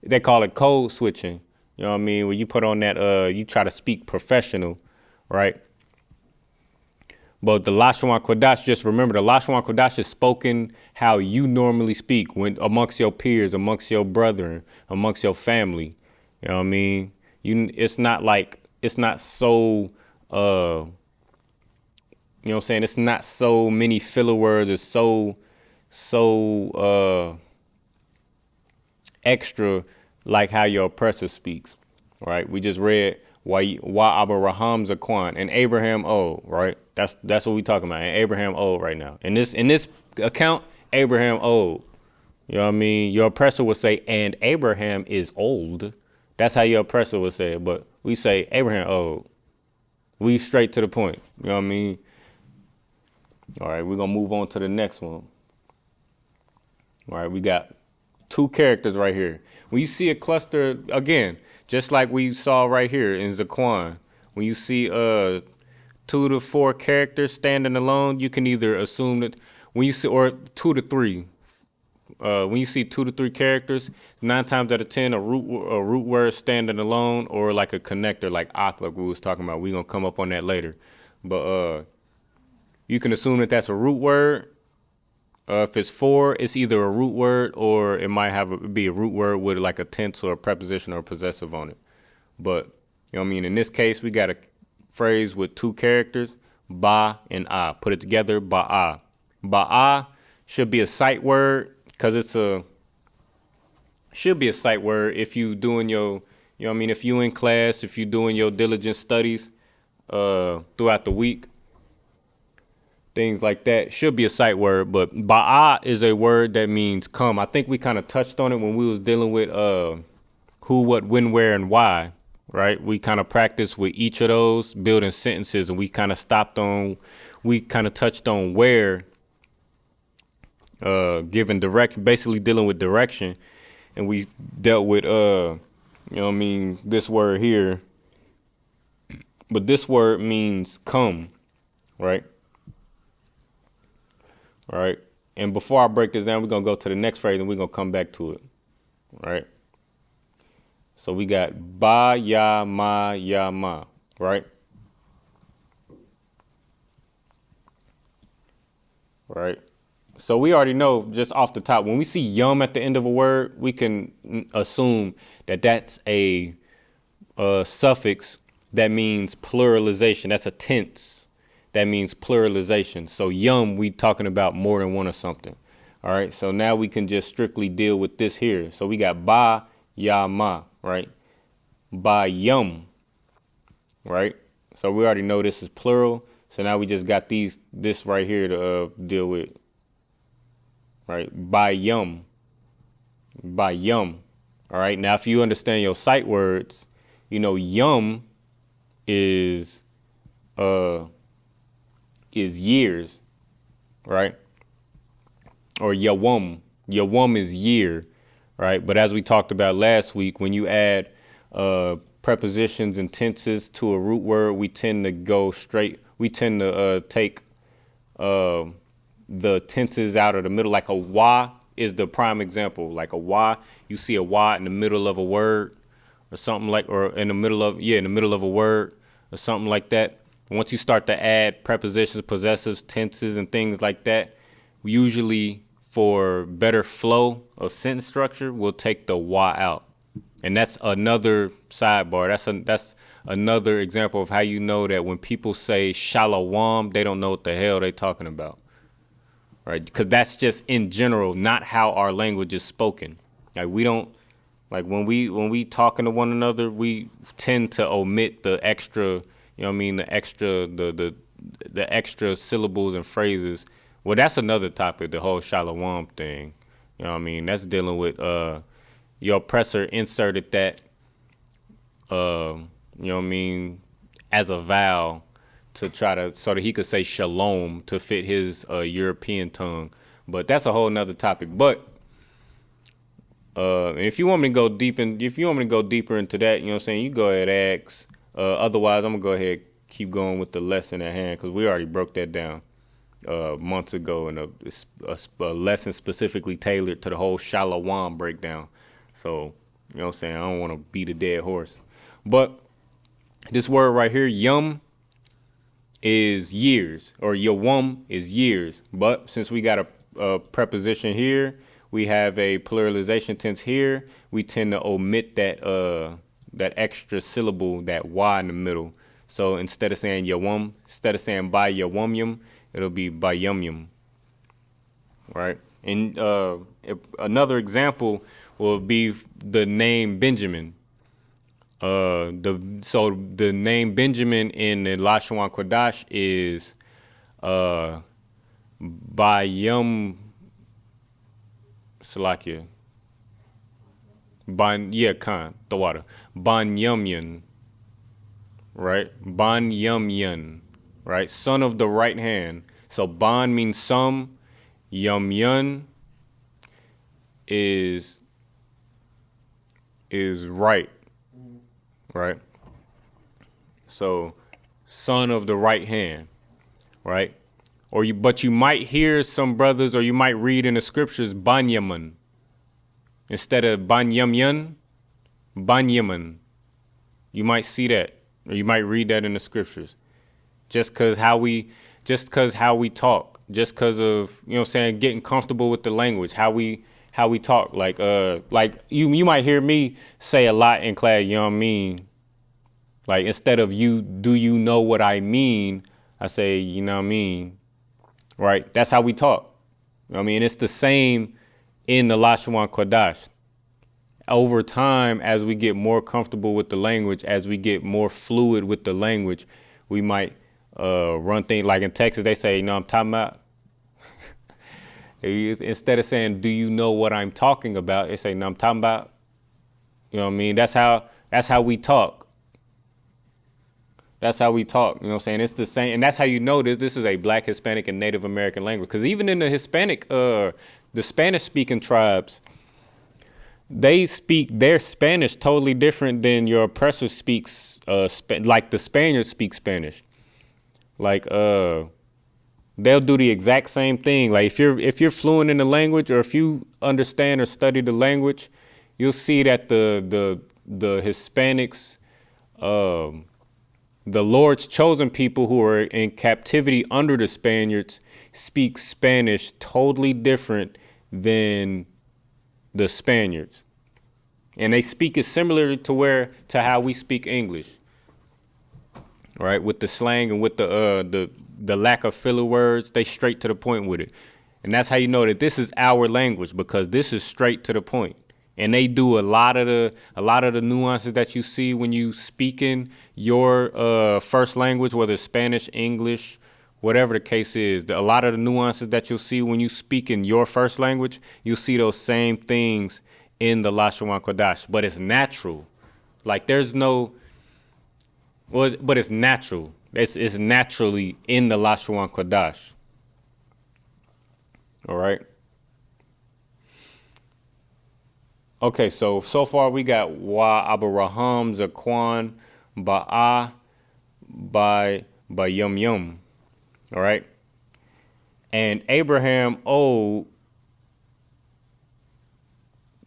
S6: they call it code switching. You know what I mean? When you put on that, you try to speak professional, right? But the Lashawan Qadash, just remember, the Lashawan Qadash is spoken how you normally speak when amongst your peers, amongst your brethren, amongst your family. You know what I mean? It's not so, you know what I'm saying? It's not so many filler words. It's so extra like how your oppressor speaks. right? We just read why Abraham Zaquan and Abraham old, right? That's what we talking about. And Abraham old right now. In this account, Abraham old. You know what I mean? Your oppressor would say, and Abraham is old. That's how your oppressor would say it. But we say Abraham old. We straight to the point. You know what I mean? All right, we're gonna move on to the next one. All right, we got 2 characters right here. When you see a cluster, again, just like we saw right here in Zaquan, when you see 2 to 4 characters standing alone, you can either assume that when you see, or 2 to 3, when you see 2 to 3 characters, 9 times out of 10, a root word standing alone, or like a connector, like auth, like we was talking about. We're gonna come up on that later, but you can assume that that's a root word. If it's 4, it's either a root word or it might be a root word with like a tense or a preposition or a possessive on it. But you know what I mean? In this case, we got a phrase with 2 characters, ba and ah. Put it together, ba'a. Ba'a should be a sight word because should be a sight word if you doing your, you know what I mean? If you in class, if you doing your diligent studies throughout the week, things like that, should be a sight word. But ba'a is a word that means come. I think we kind of touched on it when we was dealing with who, what, when, where, and why, right? We kind of practiced with each of those building sentences, and we kind of touched on where, given direction, basically dealing with direction. And we dealt with, you know what I mean, this word here. But this word means come, right? All right. And before I break this down, we're going to go to the next phrase and we're going to come back to it. All right. So we got ba, ya, ma, right? Right. So we already know just off the top, when we see yum at the end of a word, we can assume that that's a suffix that means pluralization. That's a tense. That means pluralization. So yum, we talking about more than one or something. All right. So now we can just strictly deal with this here. So we got ba, ya, ma, right? Ba yum, right? So we already know this is plural. So now we just got this right here to deal with, right? Ba yum, ba yum. All right. Now, if you understand your sight words, you know, yum is years, right? Or yawum. Yawum is year, right? But as we talked about last week, when you add prepositions and tenses to a root word, we tend to take the tenses out of the middle. Like a wa is the prime example. Like a wa, you see a wa in the middle of a word or something like, or in the middle of a word or something like that. Once you start to add prepositions, possessives, tenses, and things like that, we usually, for better flow of sentence structure, we'll take the wa out. And that's another sidebar. That's another example of how you know that when people say shalom, they don't know what the hell they're talking about, right? Because that's just in general not how our language is spoken. Like we don't, like when we talking to one another, we tend to omit the extra. You know what I mean? The extra syllables and phrases. Well, that's another topic, the whole shalom thing. You know what I mean? That's dealing with your oppressor inserted that, you know what I mean, as a vowel so that he could say shalom to fit his European tongue. But that's a whole nother topic. But if you want me to go deeper into that, you know what I'm saying, you go ahead and ask. Otherwise, I'm going to go ahead and keep going with the lesson at hand because we already broke that down months ago in a lesson specifically tailored to the whole shalom breakdown. So, you know what I'm saying, I don't want to beat a dead horse. But this word right here, yum, is years, or yawum is years. But since we got a preposition here, we have a pluralization tense here, we tend to omit that extra syllable, that y in the middle. So instead of saying yawum, instead of saying by yawum, it'll be by yum, right? And another example will be the name Benjamin. The name Benjamin in the Lashawan Qadash is Bayum Salakia. Khan, the water. Banyumyan. Right? Banyumyan. Right? Son of the right hand. So Ban means some. Yumyun is right. Right? So son of the right hand. Right? But you might hear some brothers, or you might read in the scriptures Banyaman instead of Banyamyan, Banyaman. You might see that, or you might read that in the scriptures. Just cause how we talk, just cause of, you know what I'm saying, getting comfortable with the language, how we talk. Like you might hear me say a lot in class, you know what I mean? Like instead of do you know what I mean? I say, you know what I mean? Right? That's how we talk. I mean, it's the same in the Lashawan Qadash. Over time, as we get more comfortable with the language, as we get more fluid with the language, we might run things like in Texas, they say, you know, I'm talking about. Instead of saying, do you know what I'm talking about? They say, no, I'm talking about. You know what I mean? That's how we talk. That's how we talk. You know what I'm saying? It's the same. And that's how you know this is a Black, Hispanic, and Native American language. Because even in the Hispanic, the Spanish-speaking tribes, they speak their Spanish totally different than your oppressor speaks, like the Spaniards speak Spanish. Like, they'll do the exact same thing. Like if you're fluent in the language, or if you understand or study the language, you'll see that the Hispanics, the Lord's chosen people who are in captivity under the Spaniards speak Spanish totally different than the Spaniards. And they speak it similar to how we speak English. Right? With the slang and with the lack of filler words, they straight to the point with it. And that's how you know that this is our language, because this is straight to the point. And they do a lot of the nuances that you see when you speak in your first language, whether it's Spanish, English, whatever the case is. A lot of the nuances that you'll see when you speak in your first language, you'll see those same things in the Lashawan Qadash. But it's natural. Like but it's natural. It's naturally in the Lashawan Qadash. All right. Okay, so far we got Wa Abraham Zakwan Ba'a by Yum Yum. All right. And Abraham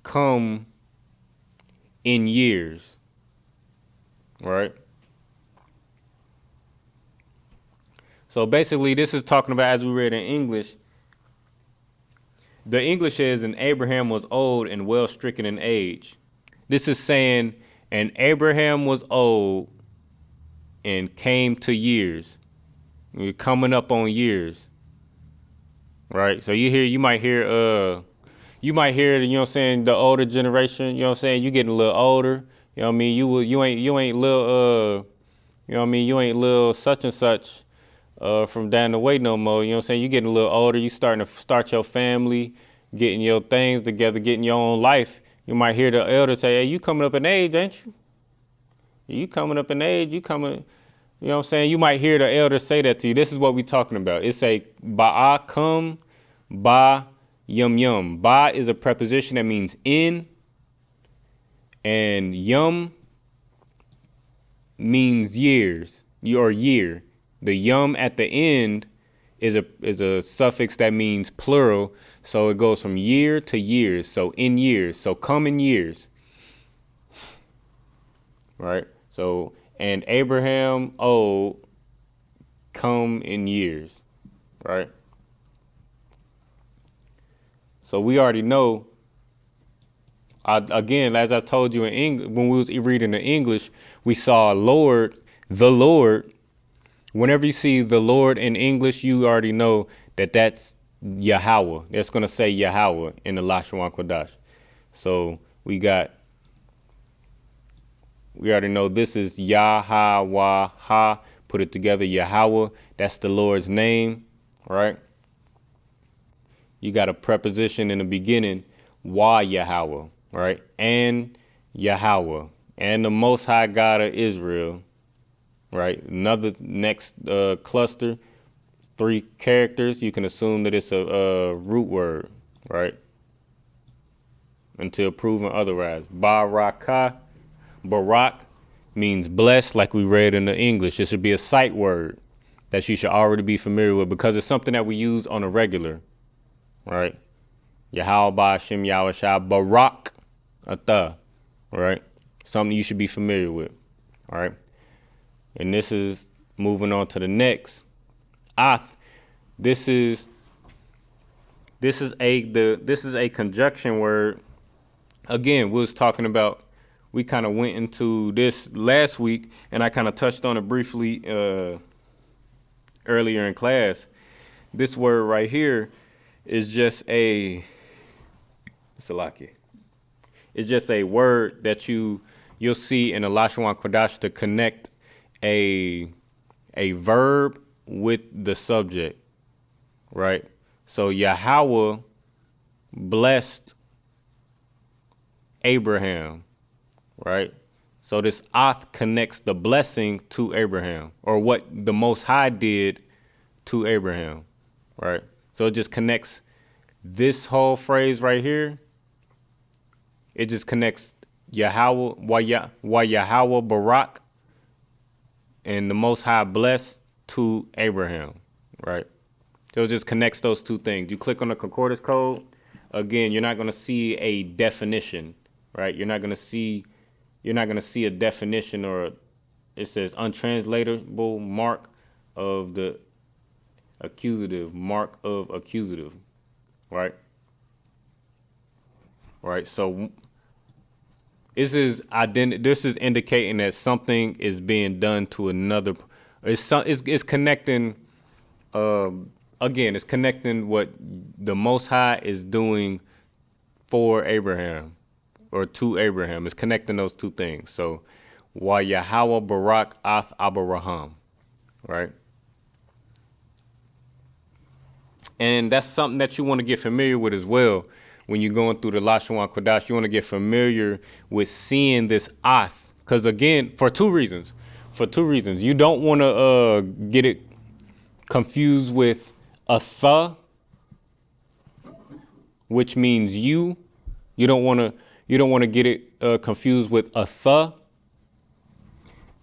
S6: come in years. All right. So basically this is talking about, as we read in English, the English is, and Abraham was old and well stricken in age. This is saying, and Abraham was old and came to years. We're coming up on years. Right? So you might hear, you know what I'm saying, the older generation, you know what I'm saying, you getting a little older. You know what I mean? You ain't little, you know what I mean, you ain't little such and such from down the way no more. You know what I'm saying? You getting a little older, you starting to start your family, getting your things together, getting your own life. You might hear the elder say, hey, you coming up in age, ain't you? You coming up in age, you know what I'm saying? You might hear the elder say that to you. This is what we talking about. It's a ba'a come, ba yum yum. Ba is a preposition that means in, and yum means years, or year. The yum at the end is a suffix that means plural, so it goes from year to years. So in years, so come in years. Right? So, and Abraham come in years. Right? So we already know. Again, as I told you in English, when we was reading the English, we saw the Lord. Whenever you see the Lord in English, you already know that that's Yahweh. That's going to say Yahweh in the Lashawan Qadash. So we got We already know this is Yahweh. Put it together, Yahweh. That's the Lord's name, right? You got a preposition in the beginning, Yahweh, right? And Yahweh, and the Most High God of Israel, right? Another next cluster, 3 characters. You can assume that it's a root word, right? Until proven otherwise. Barak means blessed, like we read in the English. It should be a sight word that you should already be familiar with because it's something that we use on a regular, right? Yahweh Hashem Yahweh Shai Barak Atah, right? Something you should be familiar with, all right? And this is moving on to the next. Ath. This is a conjunction word. Again, we was talking about, we kind of went into this last week, and I kind of touched on it briefly earlier in class. This word right here is just it's just a word that you'll see in the Lashawan Qadash to connect a verb with the subject, right? So Yahweh blessed Abraham, right? So this Ath connects the blessing to Abraham, or what the Most High did to Abraham, right? So it just connects this whole phrase right here. It just connects Yahweh, why Yahweh Barak, and the Most High blessed to Abraham, right? So it just connects those two things. You click on the concordance code. Again, you're not going to see a definition, right? You're not going to see a definition, or it says untranslatable mark of the accusative, mark of accusative, right? Right. So this is indicating that something is being done to another. It's connecting. Again, it's connecting what the Most High is doing for Abraham, or to Abraham. It's connecting those two things. So, why Yahweh Barak Ath Abraham, right? And that's something that you want to get familiar with as well. When you're going through the Lashawan Qadash, you want to get familiar with seeing this Ath. Because again, for two reasons. You don't want to get it confused with Atha, which means you. You don't want to get it confused with Atha.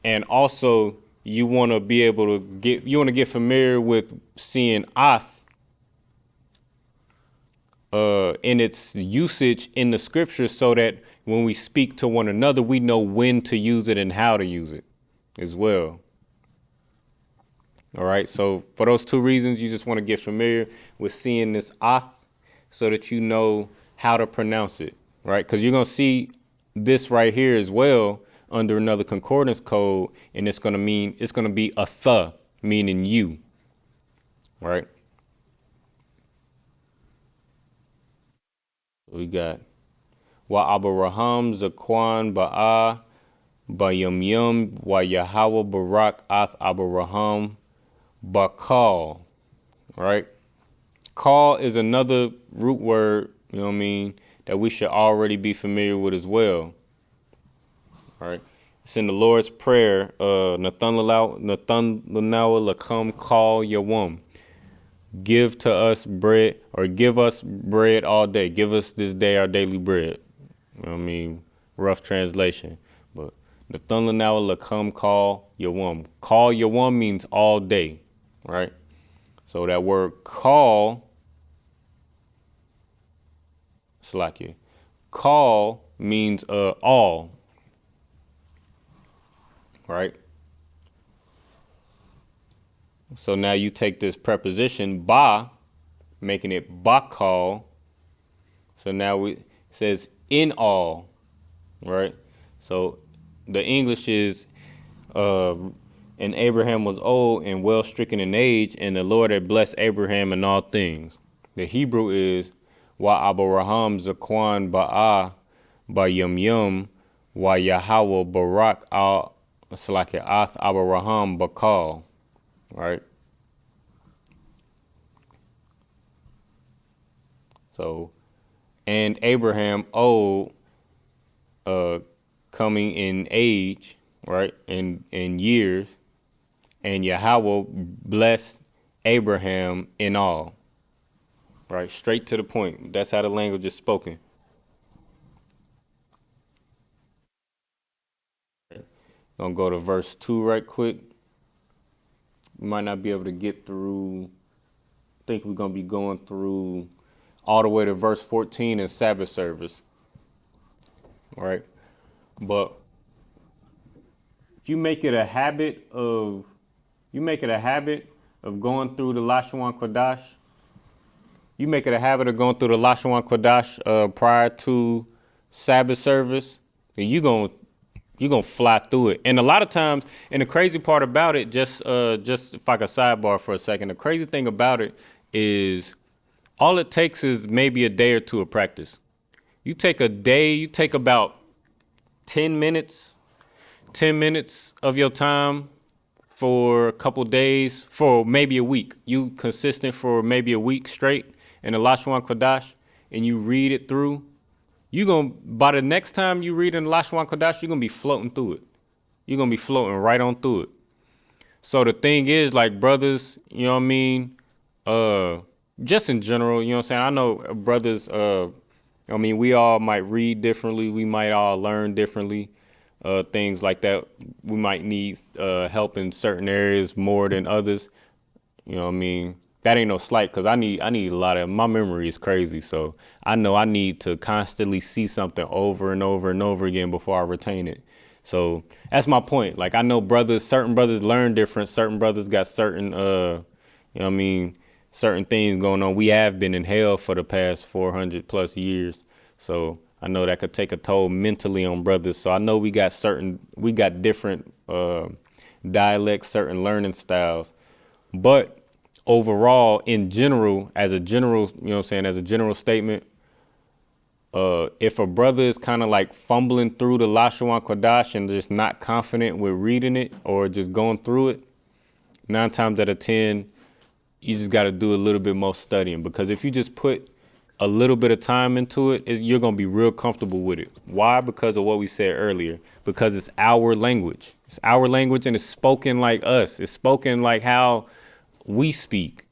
S6: And also, you want to get familiar with seeing Ath in its usage in the scriptures, so that when we speak to one another, we know when to use it and how to use it as well. All right. So for those two reasons, you just want to get familiar with seeing this Ath so that you know how to pronounce it. Right. Because you're going to see this right here as well under another concordance code. And it's going to be Atha, meaning you. Right. We got Wa Abraham Zakwan Ba'a Bayum Yum Wa Yahweh Barak Ath Abraham Bakal. Right? Call is another root word, you know what I mean, that we should already be familiar with as well. All right. It's in the Lord's Prayer, Nathan Lanawa Lakam Call Yawam. Give to us bread, or give us bread all day. Give us this day our daily bread. You know what I mean? Rough translation. But Nathan Lanawa Lakam Call Yawam. Call Yawam means all day, right? So that word call, Slakia. Call means all, right? So now you take this preposition ba, making it bakal. So now it says in all, right? So the English is, and Abraham was old and well stricken in age, and the Lord had blessed Abraham in all things. The Hebrew is wa Abraham zakwan ba'a ba yum yum Wa Yahweh Barak al Salaki Ath Abraham Bakal. Right? So, and Abraham old, coming in age, right, in years, and Yahweh blessed Abraham in all. Right, straight to the point. That's how the language is spoken. Gonna go to verse 2 right quick. We might not be able to get through. I think we're gonna be going through all the way to verse 14 in Sabbath service. Right, but if you make it a habit of going through the Lashawan Qadash, you make it a habit of going through the Lashawan Qadash prior to Sabbath service, then you're gonna fly through it. And a lot of times, and the crazy part about it, just if I could sidebar for a second, the crazy thing about it is all it takes is maybe a day or two of practice. You take a day, you take about 10 minutes of your time for a couple days, for maybe a week. You consistent for maybe a week straight in the Lashawan Qadash, and you read it through. By the next time you read in the Lashawan Qadash, you're gonna be floating through it. You're gonna be floating right on through it. So the thing is, like, brothers, you know what I mean? Just in general, you know what I'm saying? I know brothers, I mean, we all might read differently. We might all learn differently. Things like that. We might need help in certain areas more than others. You know what I mean? That ain't no slight, because I need a lot of, my memory is crazy. So I know I need to constantly see something over and over and over again before I retain it. So that's my point. Like, I know certain brothers learn different. Certain brothers got certain, you know what I mean, certain things going on. We have been in hell for the past 400 plus years. So I know that could take a toll mentally on brothers. So I know we got different dialects, certain learning styles. But overall, in general, as a general, you know what I'm saying, as a general statement, if a brother is kind of like fumbling through the Lashawan Qadash and just not confident with reading it or just going through it, 9 times out of 10, you just got to do a little bit more studying. Because if you just put a little bit of time into it, you're going to be real comfortable with it. Why? Because of what we said earlier. Because it's our language. It's our language, and it's spoken like us. It's spoken like how we speak.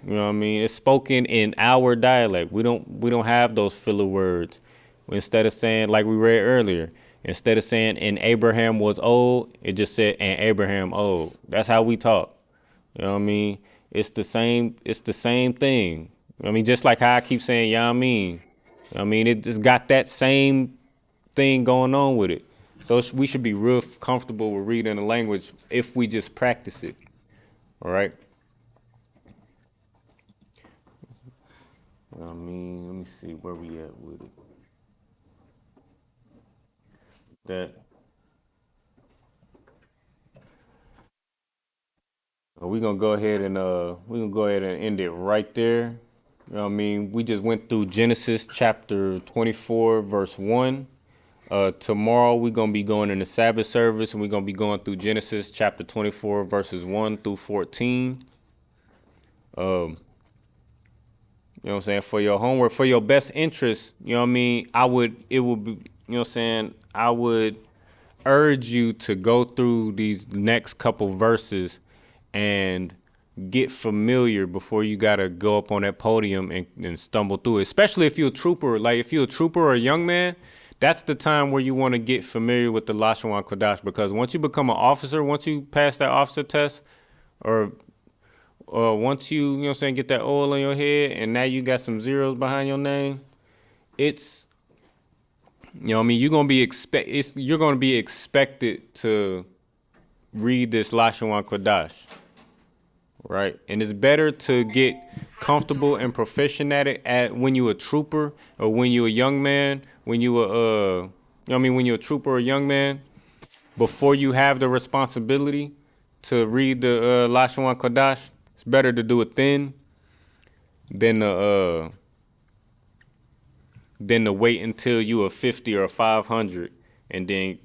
S6: You know what I mean? It's spoken in our dialect. We don't have those filler words. Instead of saying, like we read earlier, instead of saying "and Abraham was old," it just said "and Abraham old." That's how we talk. You know what I mean? It's the same thing. I mean, just like how I keep saying, "Yeah, I mean," I mean, it just got that same thing going on with it. So we should be real comfortable with reading the language if we just practice it. All right. I mean, let me see where we at with it. That we're gonna go ahead and end it right there. You know what I mean? We just went through Genesis chapter 24, verse 1. Tomorrow we're going to be going in the Sabbath service, and we're going to be going through Genesis chapter 24, verses 1 through 14. You know what I'm saying? For your homework, for your best interest, you know what I mean? I would urge you to go through these next couple verses and get familiar before you got to go up on that podium and stumble through it. Especially if you're a trooper. Like, if you're a trooper or a young man, that's the time where you want to get familiar with the Lashawan Qadash, because once you become an officer, once you pass that officer test, or once you know what I'm saying, get that oil on your head and now you got some zeros behind your name, it's, you know what I mean, you're going to be expected to read this Lashawan Qadash, right? And it's better to get comfortable and proficient at it when you're a trooper or when you're a young man, when you're a trooper or a young man, before you have the responsibility to read the Lashawan Qadash. It's better to do it then than than to wait until you a 50 or a 500 and then,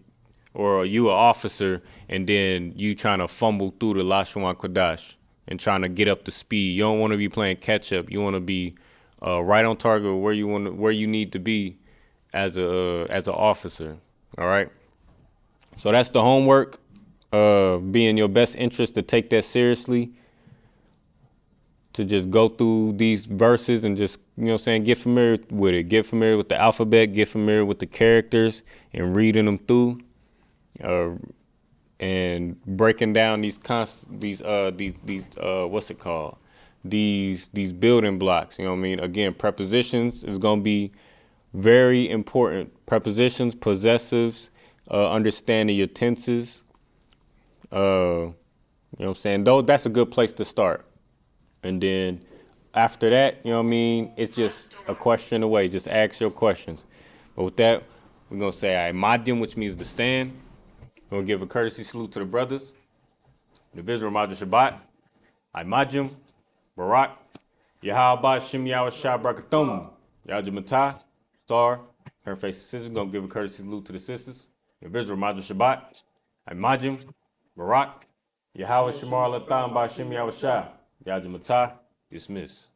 S6: or you an officer and then you trying to fumble through the Lashawan Qadash and trying to get up to speed. You don't want to be playing catch up. You want to be right on target where you need to be as an officer. All right. So that's the homework. Be in your best interest to take that seriously, to just go through these verses and just, you know what I'm saying, get familiar with it. Get familiar with the alphabet, get familiar with the characters and reading them through, and breaking down these what's it called? These building blocks, you know what I mean? Again, prepositions is going to be very important. Prepositions, possessives, understanding your tenses. You know what I'm saying? That's a good place to start. And then after that, you know what I mean? It's just a question away. Just ask your questions. But with that, we're going to say Aymadim, which means to stand. We're going to give a courtesy salute to the brothers. The Vizra Madra Shabbat. Aymadim, Barak, Yahabah, Shem Yahweh Shah Brakathum, Yajamatah, Star, her face and sisters. We're going to give a courtesy salute to the sisters. The Vizra Madra Shabbat. Aymadim, Barak, Yahweh Shamar Latham, Ba Shem Yahweh Shah. Yajamatah, dismiss.